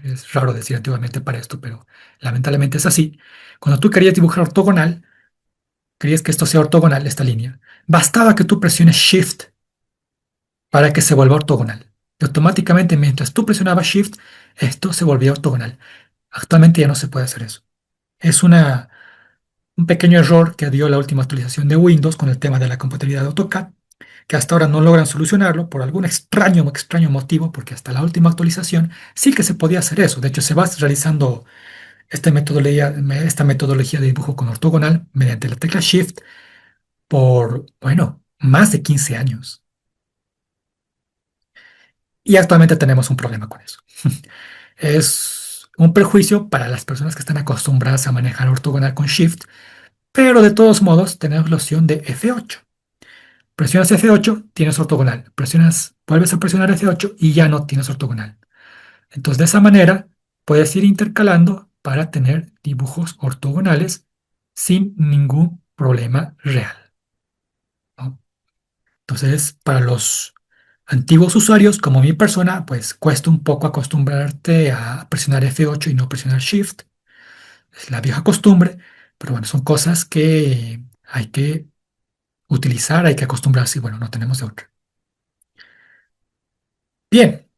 Speaker 1: es raro decir antiguamente para esto, pero lamentablemente es así. Cuando tú querías dibujar ortogonal, querías que esto sea ortogonal, esta línea, bastaba que tú presiones Shift para que se vuelva ortogonal. Y automáticamente, mientras tú presionabas Shift, esto se volvía ortogonal. Actualmente ya no se puede hacer eso. Es un pequeño error que dio la última actualización de Windows con el tema de la compatibilidad de AutoCAD, que hasta ahora no logran solucionarlo por algún extraño motivo, porque hasta la última actualización sí que se podía hacer eso. De hecho, se va realizando esta metodología de dibujo con ortogonal mediante la tecla Shift por, bueno, más de 15 años. Y actualmente tenemos un problema con eso. Es un perjuicio para las personas que están acostumbradas a manejar ortogonal con Shift, pero de todos modos tenemos la opción de F8. Presionas F8, tienes ortogonal. Vuelves a presionar F8 y ya no tienes ortogonal. Entonces, de esa manera, puedes ir intercalando para tener dibujos ortogonales sin ningún problema real, ¿no? Entonces, para los antiguos usuarios, como mi persona, pues cuesta un poco acostumbrarte a presionar F8 y no presionar Shift. Es la vieja costumbre, pero bueno, son cosas que hay que utilizar, hay que acostumbrarse y bueno, no tenemos de otra. Bien,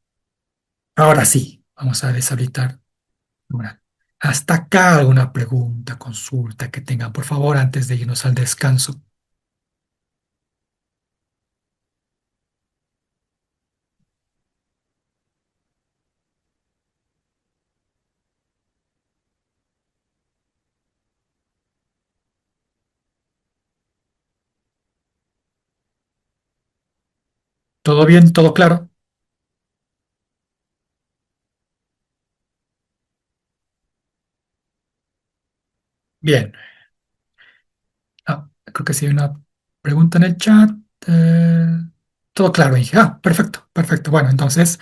Speaker 1: ahora sí, vamos a deshabilitar una. Hasta acá alguna pregunta, consulta que tengan, por favor, antes de irnos al descanso. ¿Todo bien? ¿Todo claro? Bien. Creo que sí hay una pregunta en el chat. Eh, Todo claro, Inge. Perfecto, perfecto. Bueno, entonces,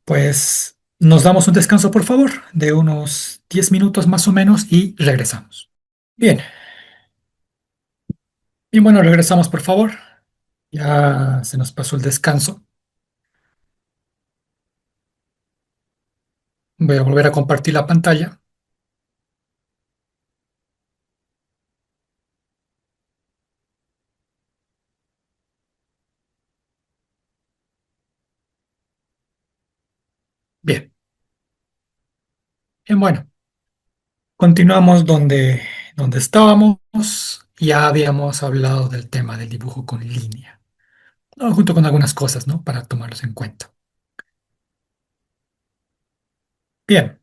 Speaker 1: pues nos damos un descanso, por favor, de unos 10 minutos más o menos y regresamos. Bien, y bueno, regresamos, por favor. Ya se nos pasó el descanso. Voy a volver a compartir la pantalla. Bien, bien, bueno, continuamos donde estábamos. Ya habíamos hablado del tema del dibujo con línea, ¿no? Junto con algunas cosas, ¿no? Para tomarlos en cuenta. Bien,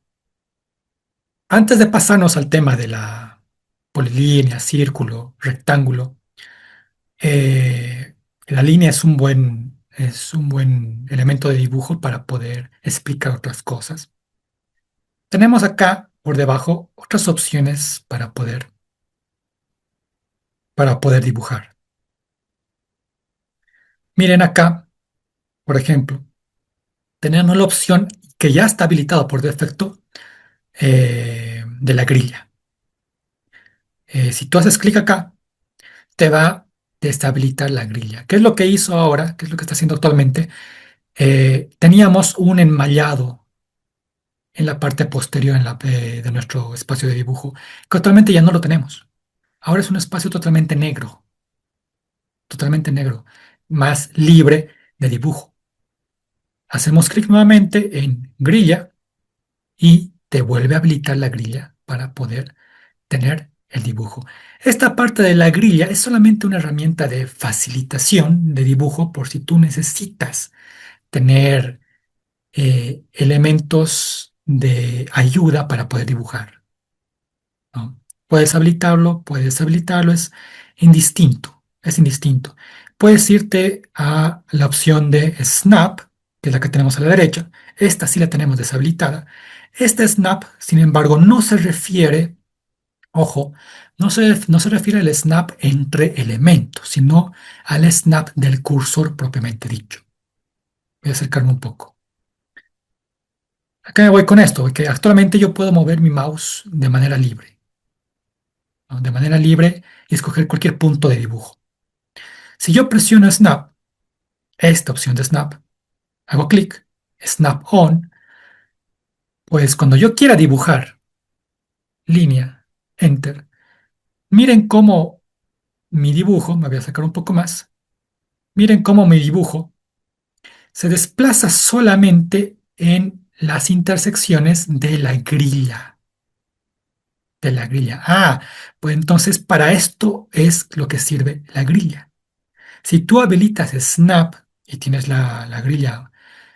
Speaker 1: antes de pasarnos al tema de la polilínea, círculo, rectángulo, la línea es un buen elemento de dibujo para poder explicar otras cosas. Tenemos acá por debajo otras opciones para poder dibujar. Miren acá, por ejemplo, tenemos la opción que ya está habilitada por defecto de la grilla. Si tú haces clic acá, te va a deshabilitar la grilla. ¿Qué es lo que hizo ahora? ¿Qué es lo que está haciendo actualmente? Teníamos un enmallado en la parte posterior de nuestro espacio de dibujo, que actualmente ya no lo tenemos. Ahora es un espacio totalmente negro, totalmente negro. más libre de dibujo. Hacemos clic nuevamente en grilla y te vuelve a habilitar la grilla para poder tener el dibujo. Esta parte de la grilla es solamente una herramienta de facilitación de dibujo por si tú necesitas tener elementos de ayuda para poder dibujar, ¿no? Puedes deshabilitarlo, es indistinto. Puedes irte a la opción de Snap, que es la que tenemos a la derecha. Esta sí la tenemos deshabilitada. Este Snap, sin embargo, no se refiere, ojo, no se refiere al snap entre elementos, sino al snap del cursor propiamente dicho. Voy a acercarme un poco. Acá me voy con esto, porque actualmente yo puedo mover mi mouse de manera libre, ¿no? De manera libre y escoger cualquier punto de dibujo. Si yo presiono Snap, esta opción de Snap, hago clic, Snap On, pues cuando yo quiera dibujar línea, Enter, miren cómo mi dibujo, me voy a sacar un poco más, miren cómo mi dibujo se desplaza solamente en las intersecciones de la grilla. Ah, pues entonces para esto es lo que sirve la grilla. Si tú habilitas Snap y tienes la grilla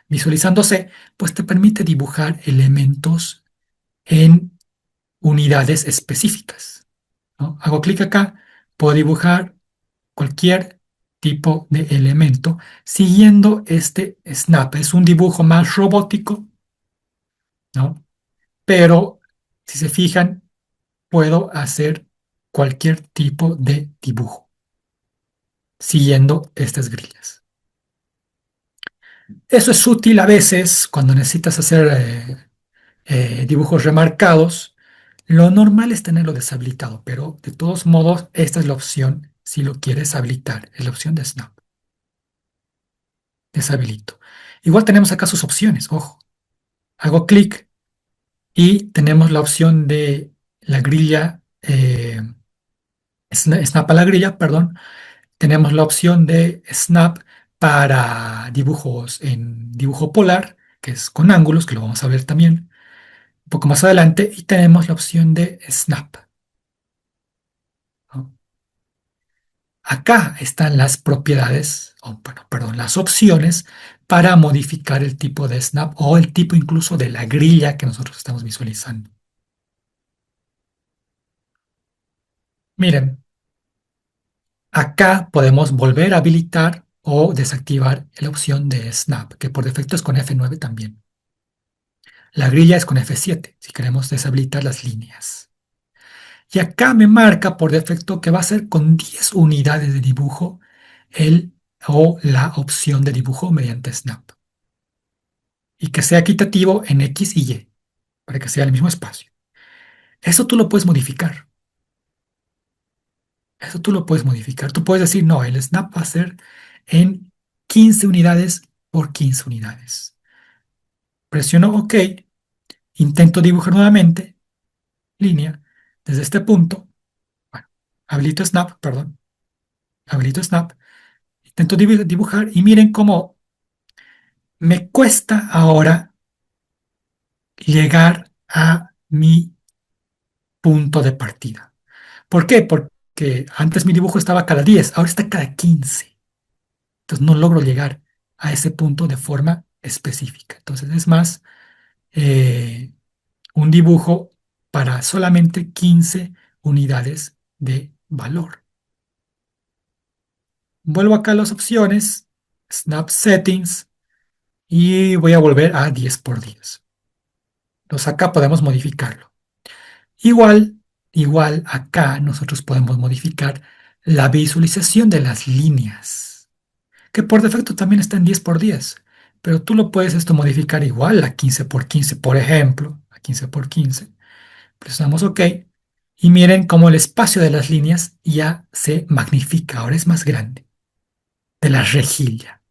Speaker 1: visualizándose, pues te permite dibujar elementos en unidades específicas, ¿no? Hago clic acá, puedo dibujar cualquier tipo de elemento siguiendo este Snap. Es un dibujo más robótico, ¿no? Pero si se fijan, puedo hacer cualquier tipo de dibujo siguiendo estas grillas. Eso es útil a veces cuando necesitas hacer dibujos remarcados. Lo normal es tenerlo deshabilitado, pero de todos modos, esta es la opción si lo quieres habilitar, es la opción de Snap. Deshabilito. Igual tenemos acá sus opciones, ojo. Hago clic y tenemos la opción de la grilla, Snap a la grilla, perdón. Tenemos la opción de Snap para dibujos en dibujo polar, que es con ángulos, que lo vamos a ver también un poco más adelante, y tenemos la opción de Snap, ¿no? Acá están las propiedades, o bueno, perdón, las opciones para modificar el tipo de Snap o el tipo incluso de la grilla que nosotros estamos visualizando. Miren, acá podemos volver a habilitar o desactivar la opción de Snap, que por defecto es con F9 también. La grilla es con F7, si queremos deshabilitar las líneas. Y acá me marca por defecto que va a ser con 10 unidades de dibujo el o la opción de dibujo mediante Snap. Y que sea equitativo en X y Y, para que sea el mismo espacio. Eso tú lo puedes modificar. Eso tú lo puedes modificar. Tú puedes decir, no, el Snap va a ser en 15 unidades por 15 unidades. Presiono OK, intento dibujar nuevamente, línea, desde este punto. Bueno, habilito Snap, perdón. Habilito Snap. Intento dibujar y miren cómo me cuesta ahora llegar a mi punto de partida. ¿Por qué? Porque antes mi dibujo estaba cada 10, ahora está cada 15. Entonces no logro llegar a ese punto de forma específica. Entonces es más eh, un dibujo para solamente 15 unidades de valor. Vuelvo acá a las opciones, Snap Settings, y voy a volver a 10 por 10. Entonces acá podemos modificarlo. Igual, igual acá nosotros podemos modificar la visualización de las líneas, que por defecto también está en 10 por 10, pero tú lo puedes esto modificar igual a 15 por 15, por ejemplo, a 15 por 15. Presionamos OK y miren cómo el espacio de las líneas ya se magnifica, ahora es más grande, de la rejilla,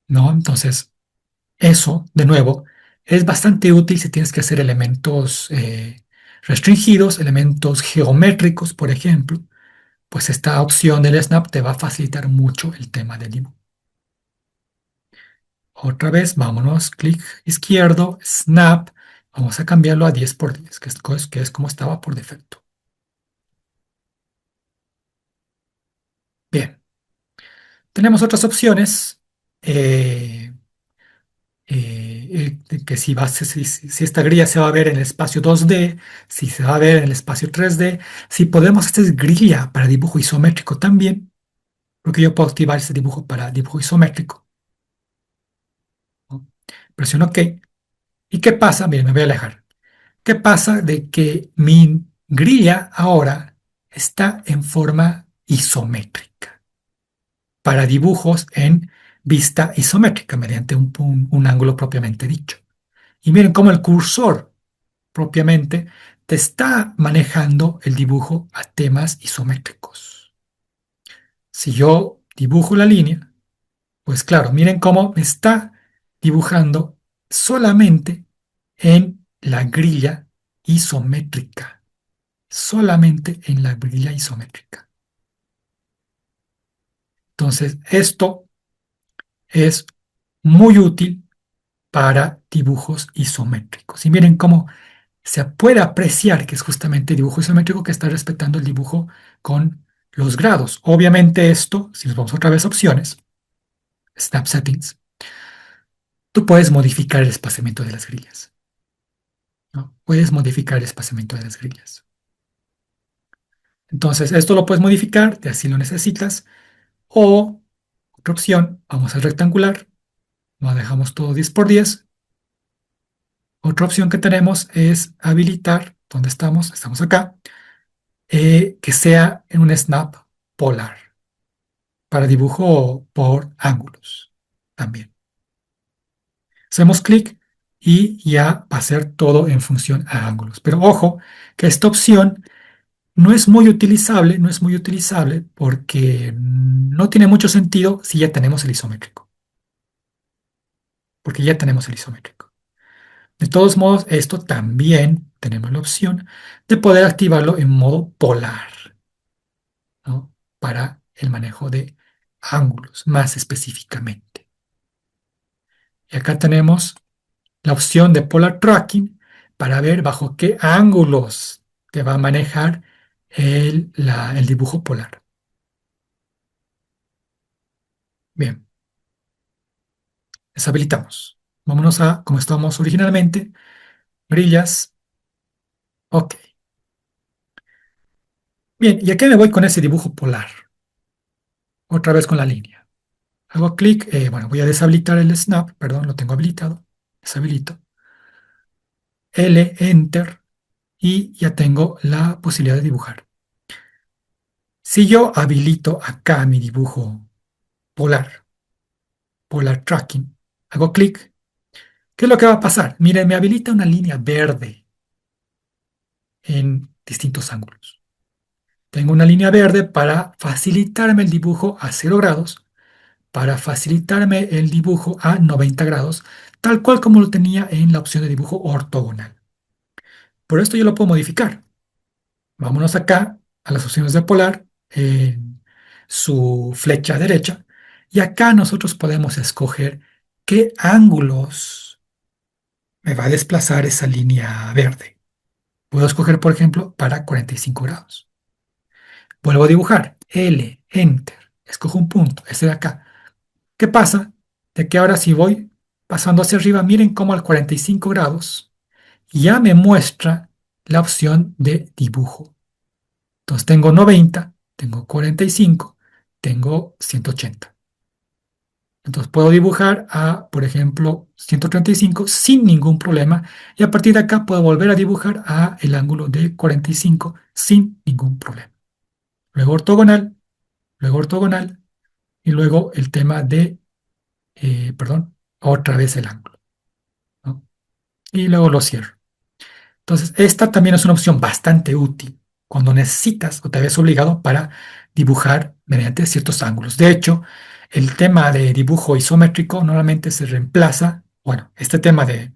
Speaker 1: ¿no? Entonces, eso, de nuevo, es bastante útil si tienes que hacer elementos restringidos, elementos geométricos, por ejemplo, pues esta opción del snap te va a facilitar mucho el tema del dibujo. Otra vez, vámonos, clic izquierdo, snap, vamos a cambiarlo a 10 por 10, que es como estaba por defecto. Bien, tenemos otras opciones. eh, que si esta grilla se va a ver en el espacio 2D, si se va a ver en el espacio 3D, si podemos hacer grilla para dibujo isométrico también, porque yo puedo activar ese dibujo para dibujo isométrico, ¿no? Presiono OK. ¿Y qué pasa? Miren, me voy a alejar. ¿Qué pasa de que mi grilla ahora está en forma isométrica para dibujos en vista isométrica mediante un ángulo propiamente dicho? Y miren cómo el cursor propiamente te está manejando el dibujo a temas isométricos. Si yo dibujo la línea, pues claro, miren cómo me está dibujando solamente en la grilla isométrica, solamente en la grilla isométrica. Entonces, esto es muy útil para dibujos isométricos. Y miren cómo se puede apreciar que es justamente el dibujo isométrico que está respetando el dibujo con los grados. Obviamente esto, si nos vamos otra vez a opciones, Snap Settings, tú puedes modificar el espaciamiento de las grillas, ¿no? Puedes modificar el espaciamiento de las grillas. Entonces, esto lo puedes modificar, de así lo necesitas, o otra opción, vamos al rectangular, lo dejamos todo 10 por 10. Otra opción que tenemos es habilitar, ¿dónde estamos? Estamos acá, que sea en un snap polar, para dibujo por ángulos también. Hacemos clic y ya va a ser todo en función a ángulos. Pero ojo, que esta opción no es muy utilizable, no es muy utilizable porque no tiene mucho sentido si ya tenemos el isométrico, porque ya tenemos el isométrico. De todos modos, esto también tenemos la opción de poder activarlo en modo polar, ¿no? Para el manejo de ángulos, más específicamente. Y acá tenemos la opción de Polar Tracking para ver bajo qué ángulos te va a manejar el dibujo polar. Bien, deshabilitamos. Vámonos a como estábamos originalmente, grillas. OK. Bien, y acá me voy con ese dibujo polar. Otra vez con la línea. Hago clic, bueno, voy a deshabilitar el snap, perdón, lo tengo habilitado. Deshabilito. L, Enter, y ya tengo la posibilidad de dibujar. Si yo habilito acá mi dibujo polar, Polar Tracking, hago clic, ¿qué es lo que va a pasar? Miren, me habilita una línea verde en distintos ángulos. Tengo una línea verde para facilitarme el dibujo a 0 grados, para facilitarme el dibujo a 90 grados, tal cual como lo tenía en la opción de dibujo ortogonal. Por esto yo lo puedo modificar. Vámonos acá a las opciones de Polar, en su flecha derecha, y acá nosotros podemos escoger qué ángulos me va a desplazar esa línea verde. Puedo escoger, por ejemplo, para 45 grados. Vuelvo a dibujar. L, Enter. Escojo un punto, este de acá. ¿Qué pasa? De que ahora si voy pasando hacia arriba, miren cómo al 45 grados ya me muestra la opción de dibujo. Entonces tengo 90, tengo 45, tengo 180. Entonces puedo dibujar a, por ejemplo, 135 sin ningún problema. Y a partir de acá puedo volver a dibujar a el ángulo de 45 sin ningún problema. Luego ortogonal y luego el tema de, perdón, otra vez el ángulo, ¿no? Y luego lo cierro. Entonces, esta también es una opción bastante útil cuando necesitas o te ves obligado para dibujar mediante ciertos ángulos. De hecho, el tema de dibujo isométrico normalmente se reemplaza, bueno, este tema de,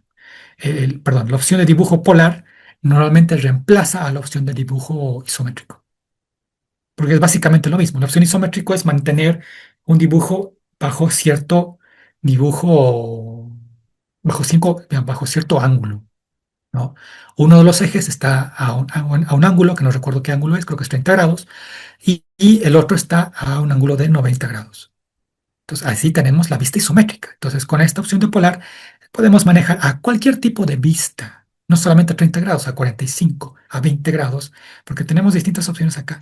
Speaker 1: perdón, la opción de dibujo polar normalmente reemplaza a la opción de dibujo isométrico. porque es básicamente lo mismo. La opción isométrico es mantener un dibujo bajo cierto dibujo, bajo cierto ángulo, ¿no? Uno de los ejes está a un ángulo, que no recuerdo qué ángulo es, creo que es 30 grados, y el otro está a un ángulo de 90 grados. Entonces, así tenemos la vista isométrica. Entonces, con esta opción de polar, podemos manejar a cualquier tipo de vista, no solamente a 30 grados, a 45, a 20 grados, porque tenemos distintas opciones acá.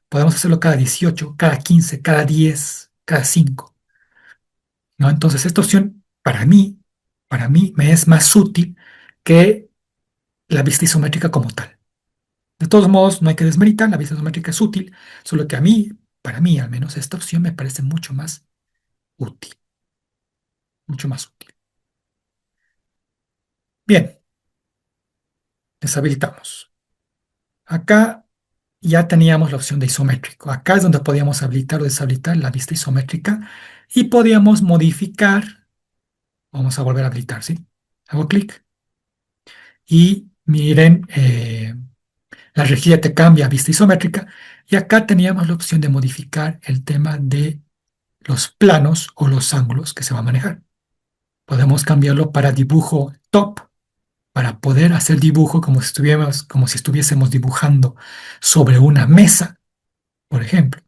Speaker 1: Podemos hacerlo cada 18, cada 15, cada 10, cada 5, ¿no? Entonces, esta opción, para mí, me es más útil que la vista isométrica como tal. De todos modos, no hay que desmeritar, la vista isométrica es útil, solo que a mí, para mí al menos, esta opción me parece mucho más útil, mucho más útil. Bien, deshabilitamos. Acá ya teníamos la opción de isométrico. Acá es donde podíamos habilitar o deshabilitar la vista isométrica y podíamos modificar. Vamos a volver a habilitar, ¿sí? Hago clic y miren, la rejilla te cambia a vista isométrica y acá teníamos la opción de modificar el tema de los planos o los ángulos que se va a manejar. Podemos cambiarlo para dibujo top, para poder hacer dibujo como si estuviésemos dibujando sobre una mesa, por ejemplo.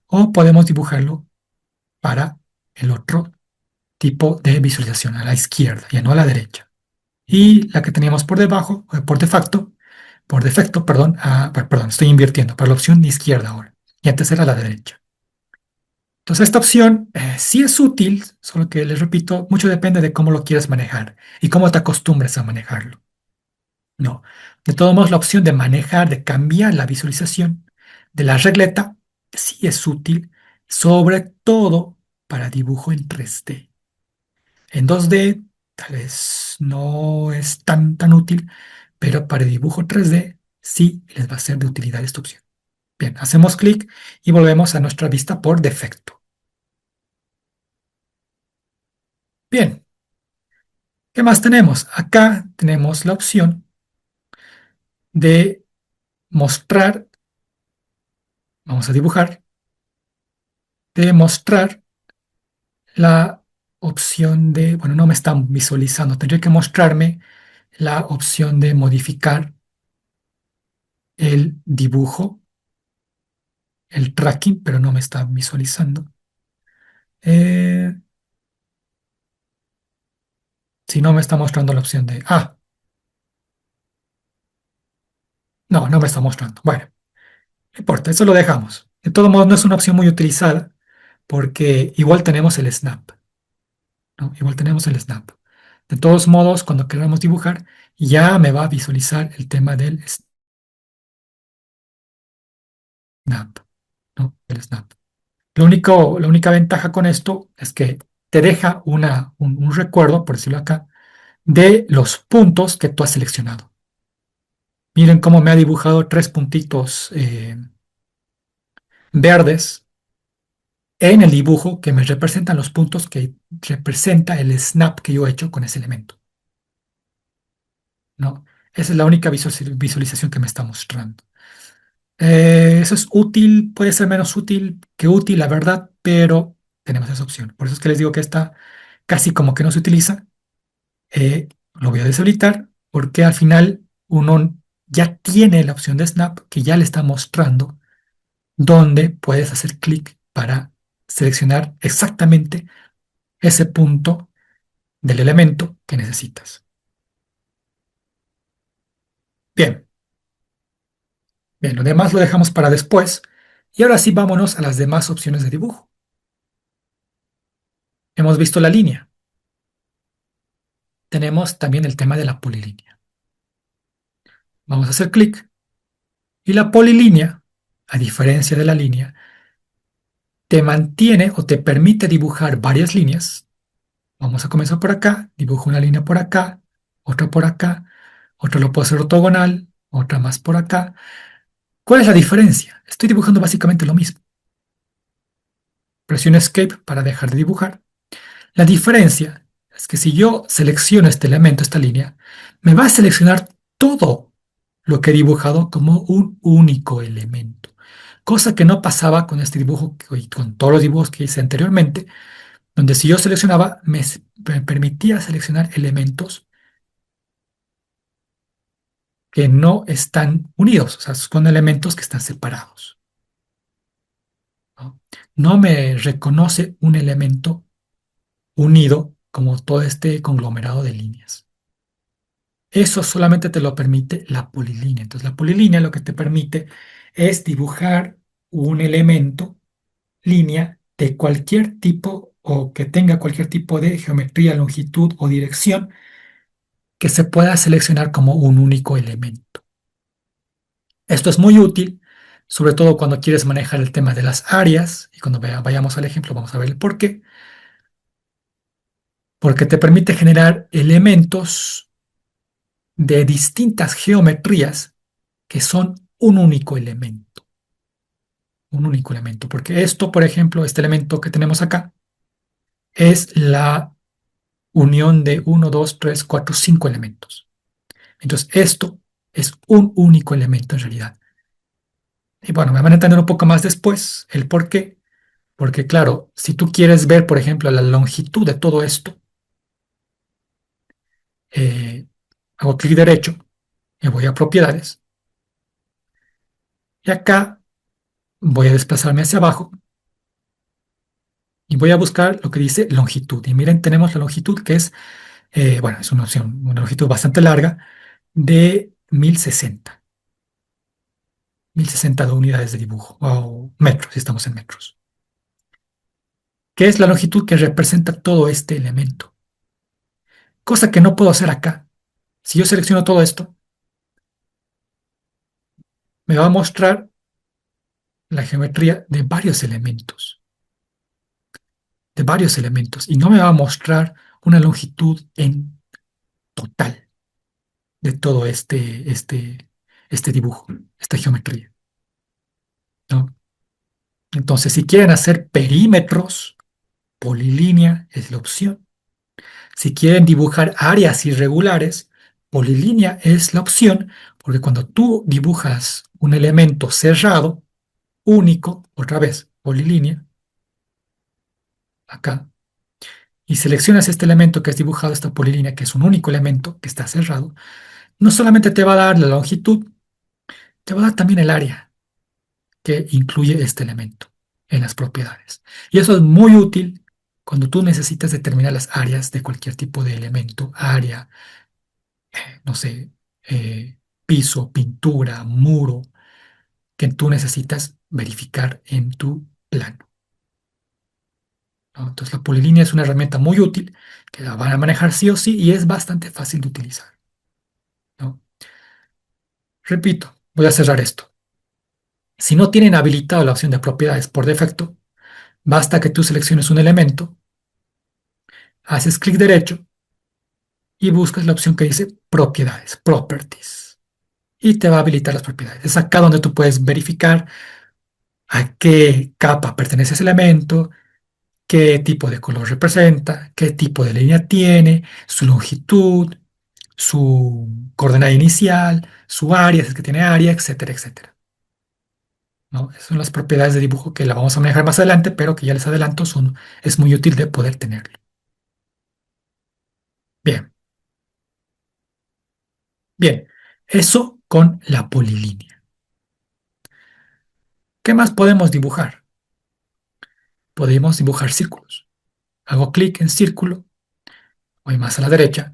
Speaker 1: O podemos dibujarlo para el otro tipo de visualización, a la izquierda, ya no a la derecha. Y la que teníamos por debajo, por defecto, perdón, perdón, estoy invirtiendo, para la opción de izquierda ahora. Y antes era la de derecha. Entonces, esta opción sí es útil, solo que les repito, mucho depende de cómo lo quieras manejar y cómo te acostumbres a manejarlo. No. De todos modos, la opción de manejar, de cambiar la visualización de la regleta, sí es útil, sobre todo para dibujo en 3D. En 2D, tal vez no es tan útil, pero para dibujo 3D sí les va a ser de utilidad esta opción. Bien, hacemos clic y volvemos a nuestra vista por defecto. Bien, ¿qué más tenemos? Acá tenemos la opción de mostrar, vamos a dibujar, de mostrar la opción de, bueno, no me están visualizando, tendría que mostrarme la opción de modificar el dibujo, el tracking, pero no me está visualizando. Eh, si no me está mostrando la opción de, no me está mostrando. Bueno, no importa, eso lo dejamos. De todos modos, no es una opción muy utilizada porque igual tenemos el snap, ¿no? Igual tenemos el snap. De todos modos, cuando queramos dibujar, ya me va a visualizar el tema del snap, ¿no? El snap. La única ventaja con esto es que te deja un recuerdo, por decirlo acá, de los puntos que tú has seleccionado. Miren cómo me ha dibujado tres puntitos verdes en el dibujo que me representan los puntos que representa el snap que yo he hecho con ese elemento, ¿no? Esa es la única visualización que me está mostrando. Eso es útil, puede ser menos útil que útil, la verdad, pero tenemos esa opción. Por eso es que les digo que esta casi como que no se utiliza. Lo voy a deshabilitar porque al final uno ya tiene la opción de snap que ya le está mostrando donde puedes hacer clic para seleccionar exactamente ese punto del elemento que necesitas. Bien, bien, lo demás lo dejamos para después. Y ahora sí, vámonos a las demás opciones de dibujo. Hemos visto la línea. Tenemos también el tema de la polilínea. Vamos a hacer clic y la polilínea, a diferencia de la línea, te mantiene o te permite dibujar varias líneas. Vamos a comenzar por acá, dibujo una línea por acá, otra lo puedo hacer ortogonal, otra más por acá. ¿Cuál es la diferencia? Estoy dibujando básicamente lo mismo. Presiono Escape para dejar de dibujar. La diferencia es que si yo selecciono este elemento, esta línea, me va a seleccionar todo lo que he dibujado como un único elemento. cosa que no pasaba con este dibujo y con todos los dibujos que hice anteriormente, donde si yo seleccionaba, me permitía seleccionar elementos que no están unidos, o sea, son elementos que están separados, ¿no? No me reconoce un elemento unido como todo este conglomerado de líneas. Eso solamente te lo permite la polilínea. Entonces, la polilínea lo que te permite es dibujar un elemento, línea, de cualquier tipo o que tenga cualquier tipo de geometría, longitud o dirección que se pueda seleccionar como un único elemento. Esto es muy útil, sobre todo cuando quieres manejar el tema de las áreas, y cuando vayamos al ejemplo vamos a ver el por qué, porque te permite generar elementos de distintas geometrías que son un único elemento, porque esto, por ejemplo, este elemento que tenemos acá, es la unión de uno, 2, 3, 4, 5 elementos. Entonces, esto es un único elemento en realidad. Y bueno, me van a entender un poco más después el por qué. Porque claro, si tú quieres ver, por ejemplo, la longitud de todo esto, eh, hago clic derecho y voy a propiedades. Y acá voy a desplazarme hacia abajo y voy a buscar lo que dice longitud. Y miren, tenemos la longitud que es, bueno, es una opción, una longitud bastante larga de 1060 de unidades de dibujo, o metros, si estamos en metros. ¿Qué es la longitud que representa todo este elemento? Cosa que no puedo hacer acá. Si yo selecciono todo esto, me va a mostrar la geometría de varios elementos, y no me va a mostrar una longitud en total de todo este dibujo, esta geometría, ¿no? Entonces, si quieren hacer perímetros, polilínea es la opción. Si quieren dibujar áreas irregulares, polilínea es la opción, porque cuando tú dibujas un elemento cerrado, único, otra vez, polilínea, acá, y seleccionas este elemento que es dibujado, esta polilínea, que es un único elemento que está cerrado, no solamente te va a dar la longitud, te va a dar también el área que incluye este elemento en las propiedades. Y eso es muy útil cuando tú necesitas determinar las áreas de cualquier tipo de elemento, área, no sé, piso, pintura, muro, que tú necesitas verificar en tu plano, ¿no? Entonces la polilínea es una herramienta muy útil que la van a manejar sí o sí y es bastante fácil de utilizar, ¿no? Repito, voy a cerrar esto. Si no tienen habilitado la opción de propiedades por defecto, basta que tú selecciones un elemento, haces clic derecho y buscas la opción que dice propiedades, properties, y te va a habilitar las propiedades. Es acá donde tú puedes verificar a qué capa pertenece ese elemento, qué tipo de color representa, qué tipo de línea tiene, su longitud, su coordenada inicial, su área, si es que tiene área, etcétera, etcétera, ¿no? Esas son las propiedades de dibujo que la vamos a manejar más adelante, pero que ya les adelanto, es muy útil de poder tenerlo. Bien, bien, eso con la polilínea. ¿Qué más podemos dibujar? Podemos dibujar círculos. Hago clic en círculo, voy más a la derecha,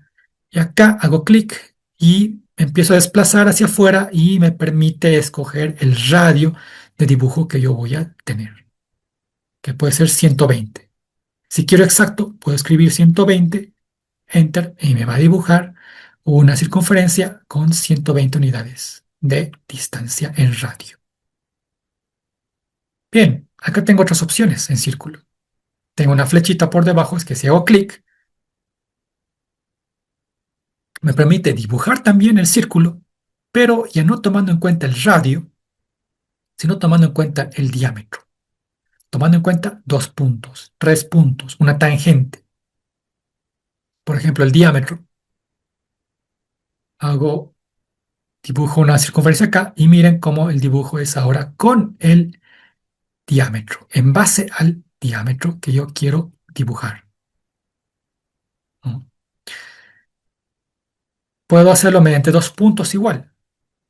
Speaker 1: y acá hago clic y empiezo a desplazar hacia afuera y me permite escoger el radio de dibujo que yo voy a tener, que puede ser 120. Si quiero exacto, puedo escribir 120, enter, y me va a dibujar una circunferencia con 120 unidades de distancia en radio. Bien, acá tengo otras opciones en círculo. Tengo una flechita por debajo, es que si hago clic, me permite dibujar también el círculo, pero ya no tomando en cuenta el radio, sino tomando en cuenta el diámetro, tomando en cuenta 2 puntos, 3 puntos, una tangente. Por ejemplo, el diámetro. Dibujo una circunferencia acá y miren cómo el dibujo es ahora con el diámetro, en base al diámetro que yo quiero dibujar, ¿no? Puedo hacerlo mediante dos puntos igual,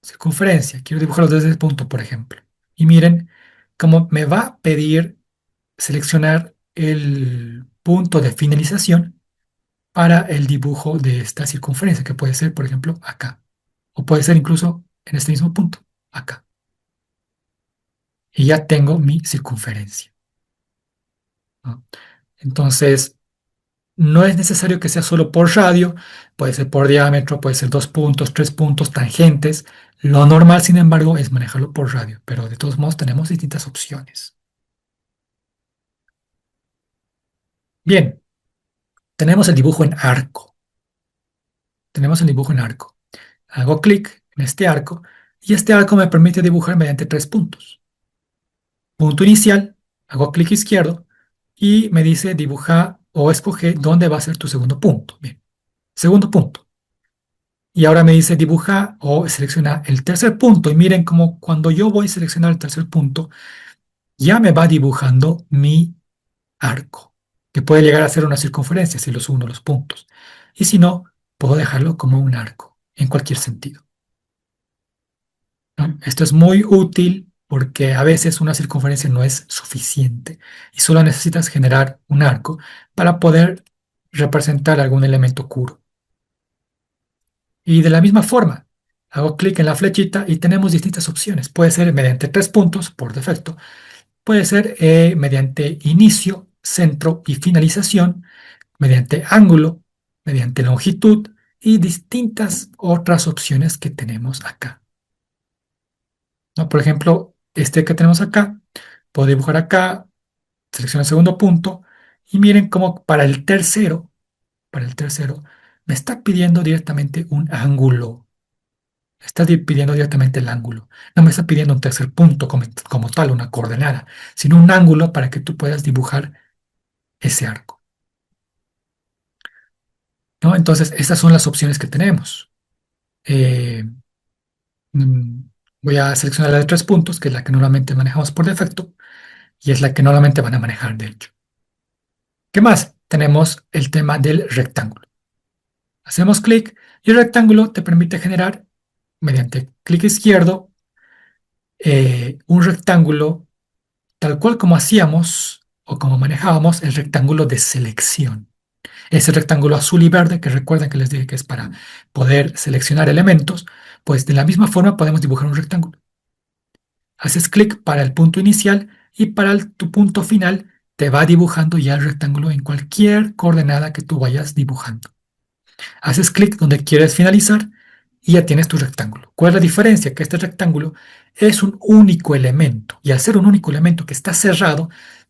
Speaker 1: circunferencia. Quiero dibujarlo desde el punto, por ejemplo. Y miren cómo me va a pedir seleccionar el punto de finalización para el dibujo de esta circunferencia, que puede ser, por ejemplo, acá. O puede ser incluso en este mismo punto, acá. Y ya tengo mi circunferencia, ¿no? Entonces, no es necesario que sea solo por radio, puede ser por diámetro, puede ser dos puntos, tres puntos, tangentes. Lo normal, sin embargo, es manejarlo por radio, pero de todos modos tenemos distintas opciones. Bien, tenemos el dibujo en arco. Tenemos el dibujo en arco. Hago clic en este arco y este arco me permite dibujar mediante tres puntos. Punto inicial, hago clic izquierdo y me dice dibuja o escoge dónde va a ser tu segundo punto. Bien, segundo punto. Y ahora me dice dibuja o selecciona el tercer punto. Y miren como cuando yo voy a seleccionar el tercer punto, ya me va dibujando mi arco, que puede llegar a ser una circunferencia si los uno los puntos. Y si no, puedo dejarlo como un arco, en cualquier sentido, ¿no? Esto es muy útil porque a veces una circunferencia no es suficiente y solo necesitas generar un arco para poder representar algún elemento oscuro. Y de la misma forma, hago clic en la flechita y tenemos distintas opciones. Puede ser mediante tres puntos por defecto, puede ser mediante inicio, centro y finalización, mediante ángulo, mediante longitud y distintas otras opciones que tenemos acá, ¿no? Por ejemplo, este que tenemos acá, puedo dibujar acá, selecciono el segundo punto y miren cómo para el tercero, me está pidiendo directamente un ángulo. Está pidiendo directamente el ángulo. No me está pidiendo un tercer punto como tal, una coordenada, sino un ángulo para que tú puedas dibujar ese arco, ¿no? Entonces, estas son las opciones que tenemos. Eh, mm, Voy a seleccionar la de tres puntos, que es la que normalmente manejamos por defecto, y es la que normalmente van a manejar, de hecho. ¿Qué más? Tenemos el tema del rectángulo. Hacemos clic y el rectángulo te permite generar, mediante clic izquierdo, un rectángulo tal cual como hacíamos o como manejábamos el rectángulo de selección. Ese rectángulo azul y verde, que recuerden que les dije que es para poder seleccionar elementos, pues de la misma forma podemos dibujar un rectángulo. Haces clic para el punto inicial y para tu punto final te va dibujando ya el rectángulo en cualquier coordenada que tú vayas dibujando. Haces clic donde quieres finalizar y ya tienes tu rectángulo. ¿Cuál es la diferencia? Que este rectángulo es un único elemento y al ser un único elemento que está cerrado,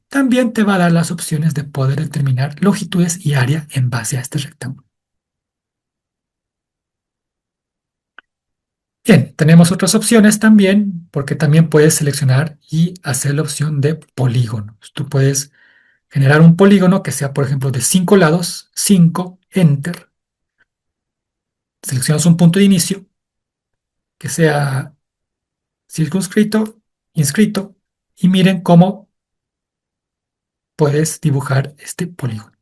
Speaker 1: también te va a dar las opciones de poder determinar longitudes y área en base a este rectángulo. Bien, tenemos otras opciones también, porque también puedes seleccionar y hacer la opción de polígonos. Tú puedes generar un polígono que sea, por ejemplo, de 5 lados, 5, enter. Seleccionas un punto de inicio que sea circunscrito, inscrito, y miren cómo puedes dibujar este polígono.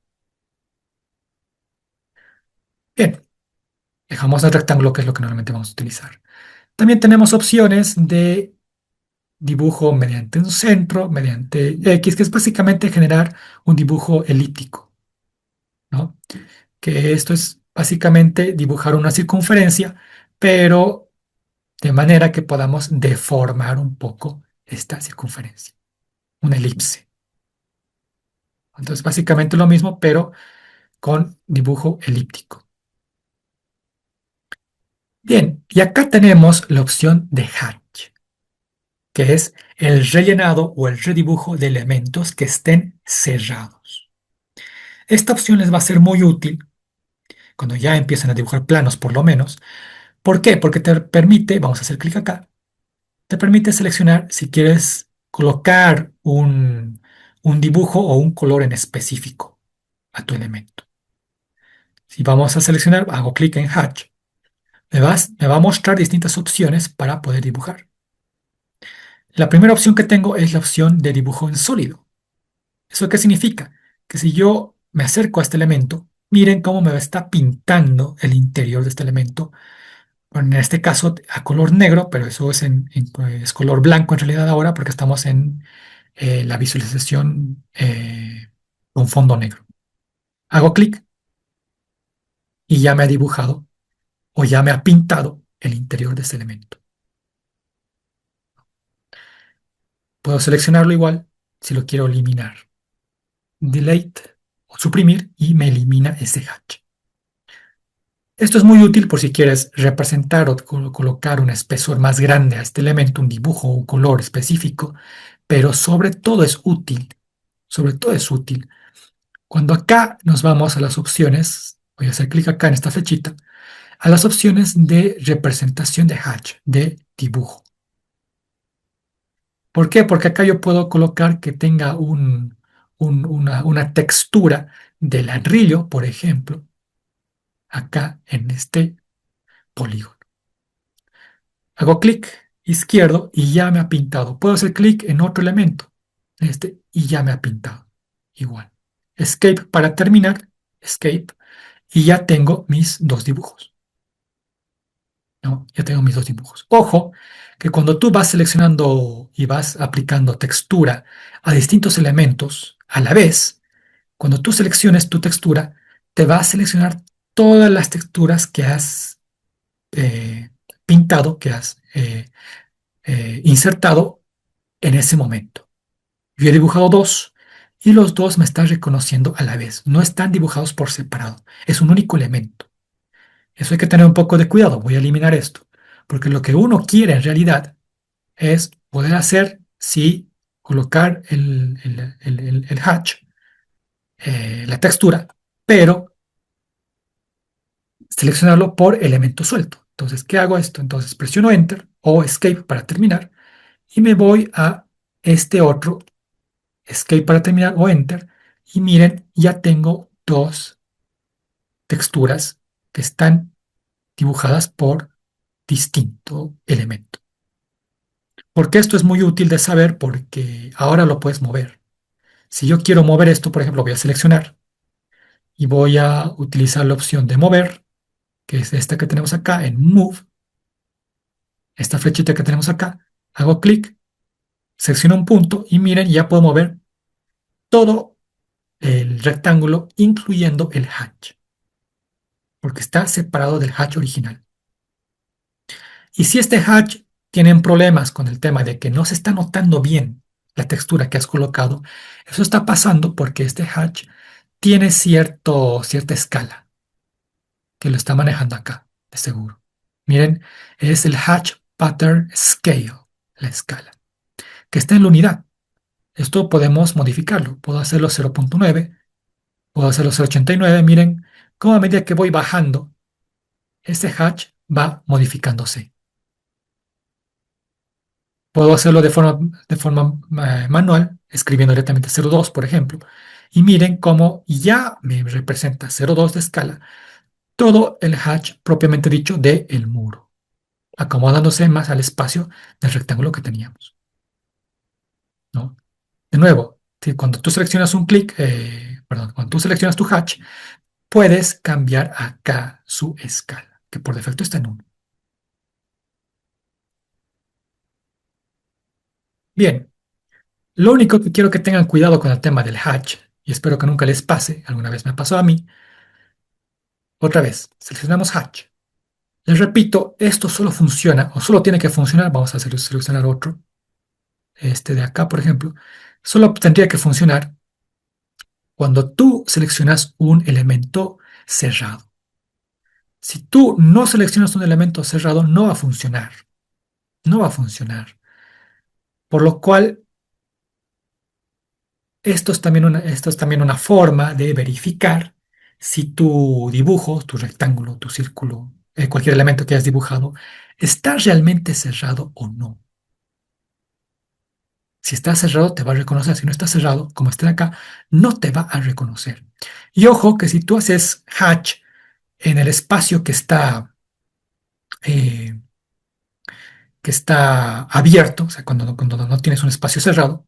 Speaker 1: Bien, dejamos el rectángulo, que es lo que normalmente vamos a utilizar. También tenemos opciones de dibujo mediante un centro, mediante X, que es básicamente generar un dibujo elíptico, ¿no? Que esto es básicamente dibujar una circunferencia, pero de manera que podamos deformar un poco esta circunferencia, una elipse. Entonces, básicamente lo mismo, pero con dibujo elíptico. Bien, y acá tenemos la opción de hatch, que es el rellenado o el redibujo de elementos que estén cerrados. Esta opción les va a ser muy útil cuando ya empiezan a dibujar planos, por lo menos. ¿Por qué? Porque te permite, vamos a hacer clic acá, te permite seleccionar si quieres colocar un dibujo o un color en específico a tu elemento. Si vamos a seleccionar, hago clic en hatch, me va a mostrar distintas opciones para poder dibujar. La primera opción que tengo es la opción de dibujo en sólido. ¿Eso qué significa? Que si yo me acerco a este elemento, miren cómo me está pintando el interior de este elemento. Bueno, en este caso a color negro, pero eso es, es color blanco en realidad ahora porque estamos en la visualización con fondo negro. Hago clic y ya me ha dibujado o ya me ha pintado el interior de este elemento. Puedo seleccionarlo igual si lo quiero eliminar. Delete o suprimir y me elimina ese hatch. Esto es muy útil por si quieres representar o colocar un espesor más grande a este elemento, un dibujo o un color específico, pero sobre todo es útil cuando acá nos vamos a las opciones, voy a hacer clic acá en esta flechita, a las opciones de representación de hatch, de dibujo. ¿Por qué? Porque acá yo puedo colocar que tenga una textura de ladrillo, por ejemplo, acá en este polígono. Hago clic izquierdo y ya me ha pintado. Puedo hacer clic en otro elemento, y ya me ha pintado. Igual. Escape para terminar, escape, y ya tengo mis dos dibujos. ¿No? Ya tengo mis dos dibujos. Ojo, que cuando tú vas seleccionando y vas aplicando textura a distintos elementos a la vez, cuando tú selecciones tu textura, te va a seleccionar todas las texturas que has eh, pintado, que has insertado en ese momento. Yo he dibujado dos y los dos me están reconociendo a la vez. No están dibujados por separado. Es un único elemento. Eso hay que tener un poco de cuidado. Voy a eliminar esto. Porque lo que uno quiere en realidad es poder hacer, sí, colocar el hatch, la textura, pero seleccionarlo por elemento suelto. Entonces, ¿qué hago esto? Entonces presiono Enter o Escape para terminar y me voy a este otro Escape para terminar o Enter. Y miren, ya tengo dos texturas que están dibujadas por distinto elemento. Porque esto es muy útil de saber porque ahora lo puedes mover. Si yo quiero mover esto, por ejemplo, voy a seleccionar y voy a utilizar la opción de mover, que es esta que tenemos acá en Move, esta flechita que tenemos acá. Hago clic, selecciono un punto y miren, ya puedo mover todo el rectángulo, incluyendo el hatch, porque está separado del hatch original. Y si este hatch tienen problemas con el tema de que no se está notando bien la textura que has colocado, eso está pasando porque este hatch tiene cierta escala que lo está manejando acá, de seguro. Miren, es el hatch pattern scale, la escala, que está en la unidad. Esto podemos modificarlo. Puedo hacerlo 0.9, puedo hacerlo 0.89. Miren cómo a medida que voy bajando, este hatch va modificándose. Puedo hacerlo de forma manual, escribiendo directamente 0.2, por ejemplo. Y miren cómo ya me representa 0.2 de escala todo el hatch propiamente dicho del muro, acomodándose más al espacio del rectángulo que teníamos, ¿no? De nuevo, cuando tú seleccionas un clic, perdón, cuando tú seleccionas tu hatch, puedes cambiar acá su escala, que por defecto está en 1. Bien, lo único que quiero que tengan cuidado con el tema del hatch, y espero que nunca les pase, alguna vez me pasó a mí, otra vez, seleccionamos hatch. Les repito, esto solo funciona, o solo tiene que funcionar, vamos a seleccionar otro, este de acá, por ejemplo, solo tendría que funcionar cuando tú seleccionas un elemento cerrado. Si tú no seleccionas un elemento cerrado, no va a funcionar. No va a funcionar. Por lo cual, esto es también una forma de verificar si tu dibujo, tu rectángulo, tu círculo, cualquier elemento que hayas dibujado, está realmente cerrado o no. Si está cerrado, te va a reconocer. Si no está cerrado, como está acá, no te va a reconocer. Y ojo que si tú haces hatch en el espacio que está eh, que está abierto, o sea, cuando no tienes un espacio cerrado,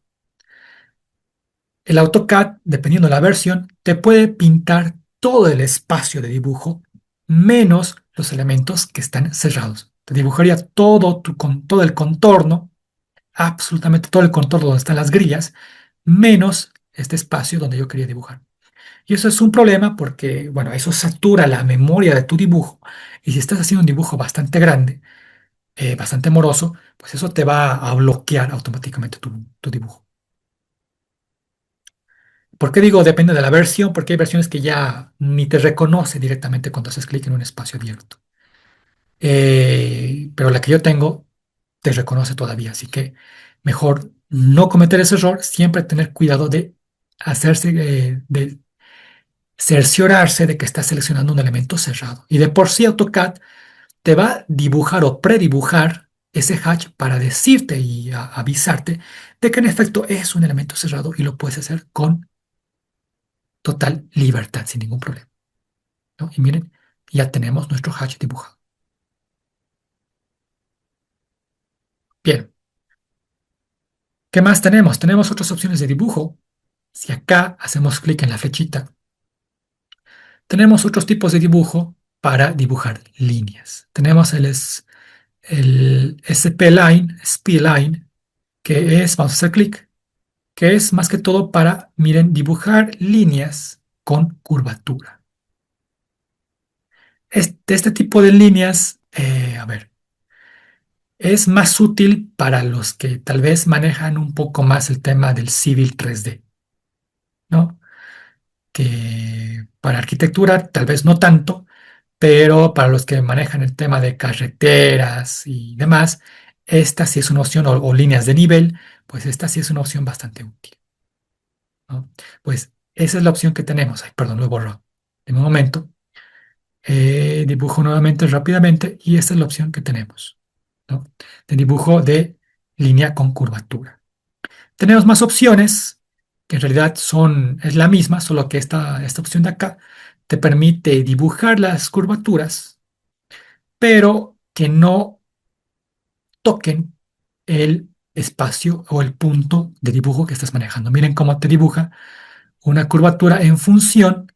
Speaker 1: el AutoCAD, dependiendo de la versión, te puede pintar todo el espacio de dibujo menos los elementos que están cerrados. Te dibujaría todo el contorno, absolutamente todo el contorno donde están las grillas, menos este espacio donde yo quería dibujar. Y eso es un problema porque, bueno, eso satura la memoria de tu dibujo. Y si estás haciendo un dibujo bastante grande, bastante moroso, pues eso te va a bloquear automáticamente tu dibujo. ¿Por qué digo depende de la versión? Porque hay versiones que ya ni te reconoce directamente cuando haces clic en un espacio abierto. Pero la que yo tengo te reconoce todavía, así que mejor no cometer ese error, siempre tener cuidado de hacerse, de cerciorarse de que estás seleccionando un elemento cerrado. Y de por sí AutoCAD te va a dibujar o predibujar ese hatch para decirte y avisarte de que en efecto es un elemento cerrado y lo puedes hacer con total libertad, sin ningún problema, ¿no? Y miren, ya tenemos nuestro hatch dibujado. Bien, ¿qué más tenemos? Tenemos otras opciones de dibujo. Si acá hacemos clic en la flechita, tenemos otros tipos de dibujo para dibujar líneas. Tenemos el SP-Line, SP-Line, que es, vamos a hacer clic, que es más que todo para, miren, dibujar líneas con curvatura. Este tipo de líneas, a ver, es más útil para los que tal vez manejan un poco más el tema del Civil 3D, ¿no? Que para arquitectura tal vez no tanto, pero para los que manejan el tema de carreteras y demás, esta sí es una opción, o líneas de nivel, pues esta sí es una opción bastante útil, ¿no? Pues esa es la opción que tenemos. Ay, perdón, lo he borrado. En un momento, dibujo nuevamente rápidamente y esta es la opción que tenemos, ¿no? De dibujo de línea con curvatura. Tenemos más opciones que en realidad es la misma, solo que esta opción de acá te permite dibujar las curvaturas, pero que no toquen el espacio o el punto de dibujo que estás manejando. Miren cómo te dibuja una curvatura en función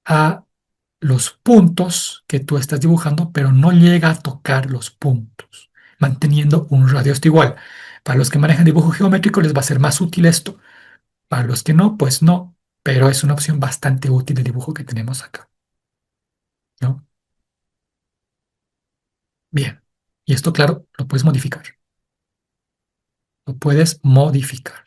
Speaker 1: a los puntos que tú estás dibujando, pero no llega a tocar los puntos, manteniendo un radio. Esto igual. Para los que manejan dibujo geométrico les va a ser más útil esto. Para los que no, pues no, pero es una opción bastante útil de dibujo que tenemos acá, ¿no? Bien. Y esto, claro, lo puedes modificar. Lo puedes modificar.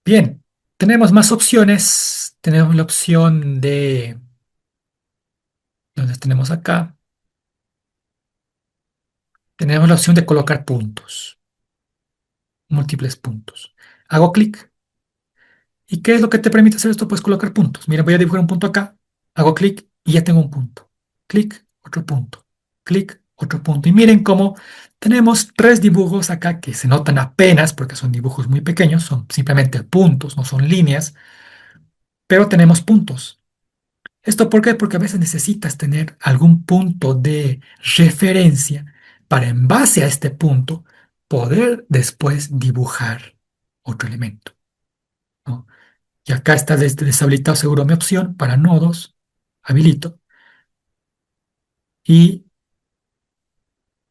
Speaker 1: Bien. Tenemos más opciones. Tenemos la opción de, donde tenemos acá, tenemos la opción de colocar puntos, múltiples puntos. Hago clic. ¿Y qué es lo que te permite hacer esto? Pues colocar puntos. Mira, voy a dibujar un punto acá, hago clic y ya tengo un punto. Clic, otro punto. Clic, otro punto. Y miren cómo tenemos tres dibujos acá que se notan apenas porque son dibujos muy pequeños, son simplemente puntos, no son líneas, pero tenemos puntos. ¿Esto por qué? Porque a veces necesitas tener algún punto de referencia para en base a este punto poder después dibujar otro elemento, ¿no? Y acá está deshabilitado seguro mi opción para nodos, habilito, y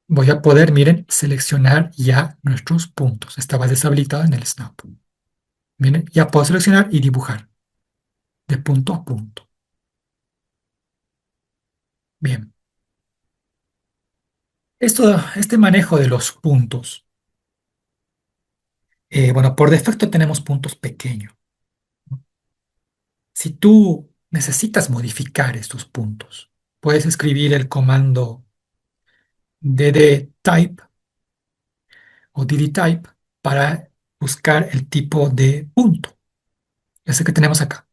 Speaker 1: voy a poder, miren, seleccionar ya nuestros puntos. Estaba deshabilitado en el Snap. Miren, ya puedo seleccionar y dibujar de punto a punto. Bien, este manejo de los puntos, bueno, por defecto tenemos puntos pequeños. Si tú necesitas modificar estos puntos, puedes escribir el comando ddtype o ddtype para buscar el tipo de punto. Ese que tenemos acá.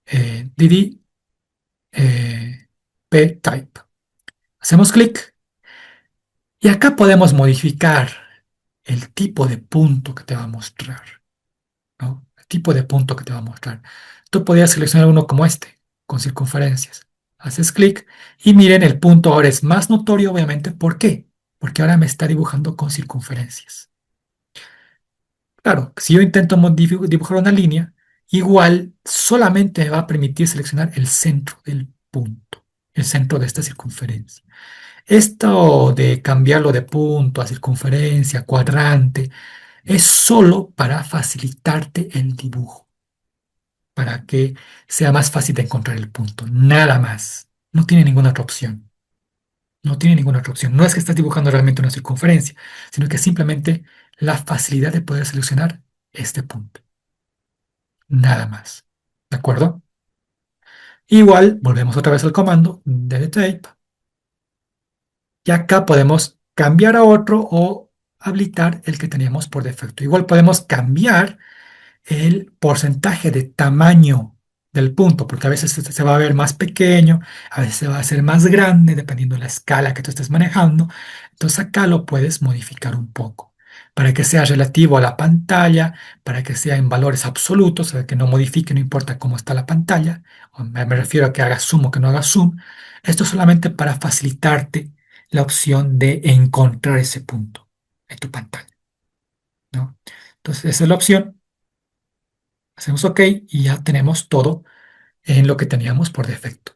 Speaker 1: dd ptype. Hacemos clic y acá podemos modificar el tipo de punto que te va a mostrar, ¿no? El tipo de punto que te va a mostrar. Tú podrías seleccionar uno como este, con circunferencias. Haces clic y miren, el punto ahora es más notorio, obviamente. ¿Por qué? Porque ahora me está dibujando con circunferencias. Claro, si yo intento dibujar una línea, igual solamente me va a permitir seleccionar el centro del punto, el centro de esta circunferencia. Esto de cambiarlo de punto a circunferencia, cuadrante, es solo para facilitarte el dibujo, para que sea más fácil de encontrar el punto, nada más. No tiene ninguna otra opción. No tiene ninguna otra opción. No es que estés dibujando realmente una circunferencia, sino que simplemente la facilidad de poder seleccionar este punto. Nada más. ¿De acuerdo? Igual, volvemos otra vez al comando de tape. Y acá podemos cambiar a otro o habilitar el que teníamos por defecto. Igual podemos cambiar el porcentaje de tamaño del punto, porque a veces se va a ver más pequeño, a veces se va a hacer más grande, dependiendo de la escala que tú estés manejando. Entonces acá lo puedes modificar un poco para que sea relativo a la pantalla, para que sea en valores absolutos, o sea, que no modifique, no importa cómo está la pantalla. O me refiero a que haga zoom o que no haga zoom. Esto es solamente para facilitarte la opción de encontrar ese punto en tu pantalla, ¿no? Entonces, esa es la opción. Hacemos OK y ya tenemos todo en lo que teníamos por defecto.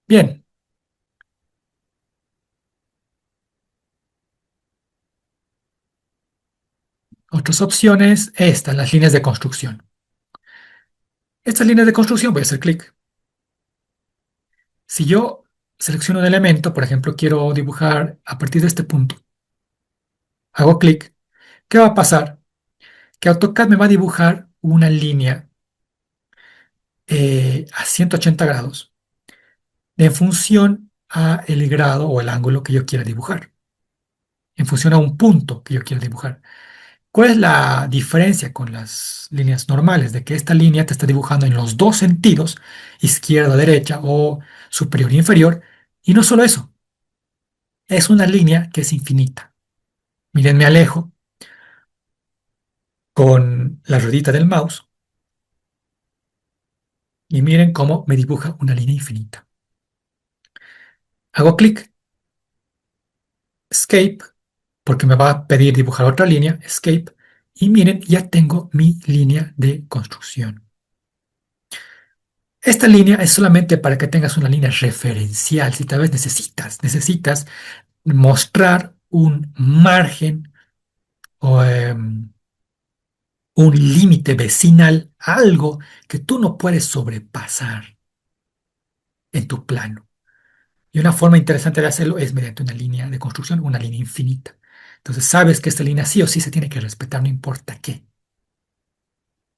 Speaker 1: Bien, otras opciones, estas, las líneas de construcción. Estas líneas de construcción voy a hacer clic. Si yo selecciono un elemento, por ejemplo, quiero dibujar a partir de este punto, hago clic, ¿qué va a pasar? Que AutoCAD me va a dibujar una línea a 180 grados en función a el grado o el ángulo que yo quiera dibujar, en función a un punto que yo quiera dibujar. ¿Cuál es la diferencia con las líneas normales? De que esta línea te está dibujando en los dos sentidos, izquierda, derecha o superior e inferior. Y no solo eso, es una línea que es infinita. Miren, me alejo con la ruedita del mouse y miren cómo me dibuja una línea infinita. Hago clic, Escape, porque me va a pedir dibujar otra línea, Escape, y miren, ya tengo mi línea de construcción. Esta línea es solamente para que tengas una línea referencial. Si tal vez necesitas mostrar un margen o un límite vecinal, algo que tú no puedes sobrepasar en tu plano. Y una forma interesante de hacerlo es mediante una línea de construcción, una línea infinita. Entonces sabes que esta línea sí o sí se tiene que respetar, no importa qué,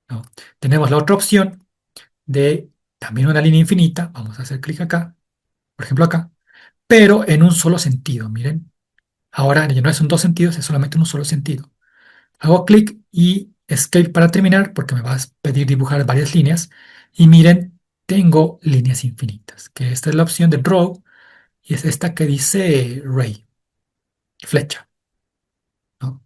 Speaker 1: ¿no? Tenemos la otra opción de también una línea infinita. Vamos a hacer clic acá, por ejemplo acá, pero en un solo sentido. Miren, ahora ya no es en dos sentidos, es solamente en un solo sentido. Hago clic y Escape para terminar, porque me vas a pedir dibujar varias líneas. Y miren, tengo líneas infinitas, que esta es la opción de Draw, y es esta que dice Ray, flecha, ¿no?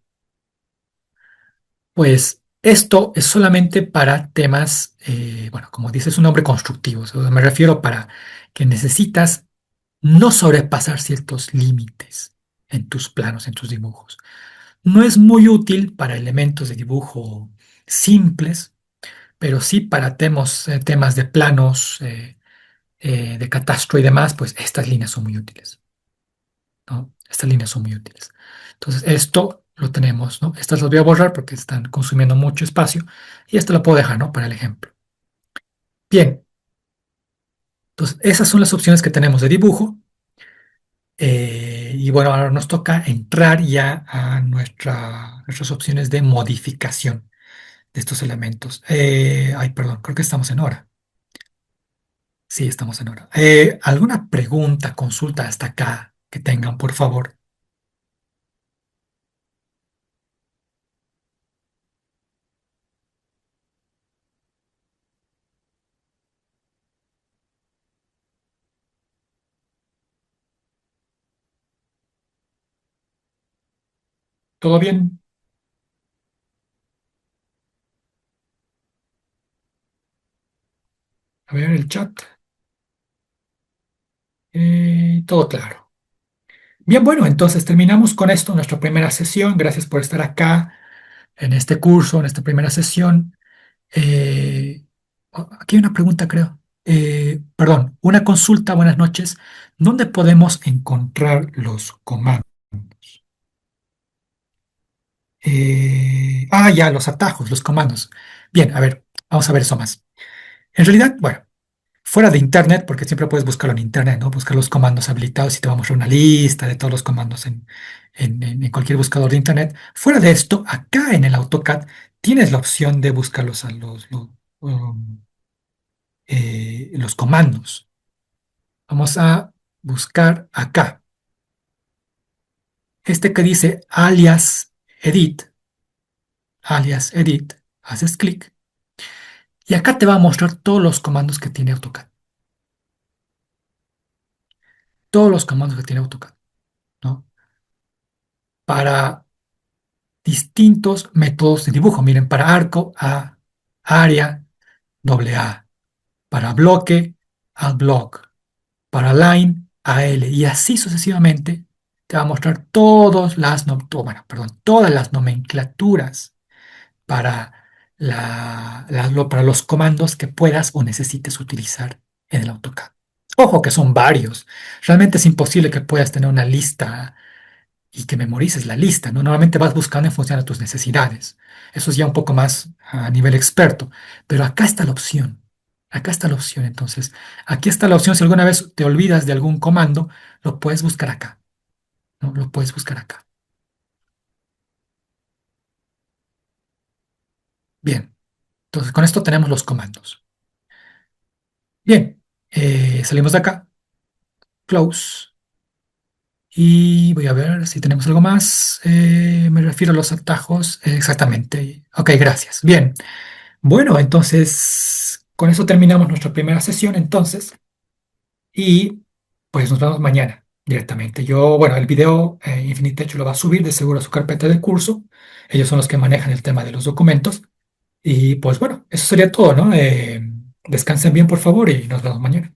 Speaker 1: Pues esto es solamente para temas, bueno, como dice su nombre, constructivos. O sea, me refiero para que necesitas no sobrepasar ciertos límites en tus planos, en tus dibujos. No es muy útil para elementos de dibujo simples, pero sí para temas de planos, de catastro y demás, pues estas líneas son muy útiles, ¿no? Estas líneas son muy útiles. Entonces, esto lo tenemos, ¿no? Estas las voy a borrar porque están consumiendo mucho espacio y esto lo puedo dejar, ¿no? Para el ejemplo. Bien, entonces esas son las opciones que tenemos de dibujo. Y bueno, ahora nos toca entrar ya a nuestras opciones de modificación de estos elementos. Ay, perdón, creo que estamos en hora. Sí, estamos en hora. ¿Alguna pregunta, consulta hasta acá que tengan, por favor? ¿Todo bien? A ver el chat. Todo claro. Bien, bueno, entonces terminamos con esto, nuestra primera sesión. Gracias por estar acá en este curso, en esta primera sesión. Eh, Aquí hay una pregunta, creo. Perdón, una consulta, buenas noches. ¿Dónde podemos encontrar los comandos? Ya, los atajos, los comandos. Bien, a ver, vamos a ver eso más. En realidad, bueno, fuera de Internet, porque siempre puedes buscarlo en Internet, ¿no? Buscar los comandos habilitados y te va a mostrar una lista de todos los comandos en cualquier buscador de Internet. Fuera de esto, acá en el AutoCAD tienes la opción de buscarlos a los comandos. Vamos a buscar acá. Este que dice alias edit, haces clic y acá te va a mostrar todos los comandos que tiene AutoCAD. Todos los comandos que tiene AutoCAD, ¿no? Para distintos métodos de dibujo. Miren, para arco, A, área, doble A. Para bloque, Altblock. Para line, AL. Y así sucesivamente te va a mostrar todas las nomenclaturas para, para los comandos que puedas o necesites utilizar en el AutoCAD. Ojo que son varios. Realmente es imposible que puedas tener una lista y que memorices la lista, ¿no? Normalmente vas buscando en función de tus necesidades. Eso es ya un poco más a nivel experto, pero acá está la opción. Acá está la opción, entonces. Aquí está la opción. Si alguna vez te olvidas de algún comando, lo puedes buscar acá, ¿no? Lo puedes buscar acá. Bien, entonces con esto tenemos los comandos. Bien, salimos de acá, close, y voy a ver si tenemos algo más. Me refiero a los atajos. Exactamente. Ok, gracias. Bien. Bueno, entonces con eso terminamos nuestra primera sesión entonces y pues nos vemos mañana directamente. Yo, bueno, el video Infinite Tech lo va a subir de seguro a su carpeta de curso. Ellos son los que manejan el tema de los documentos y pues bueno, eso sería todo, ¿no? Descansen bien por favor y nos vemos mañana.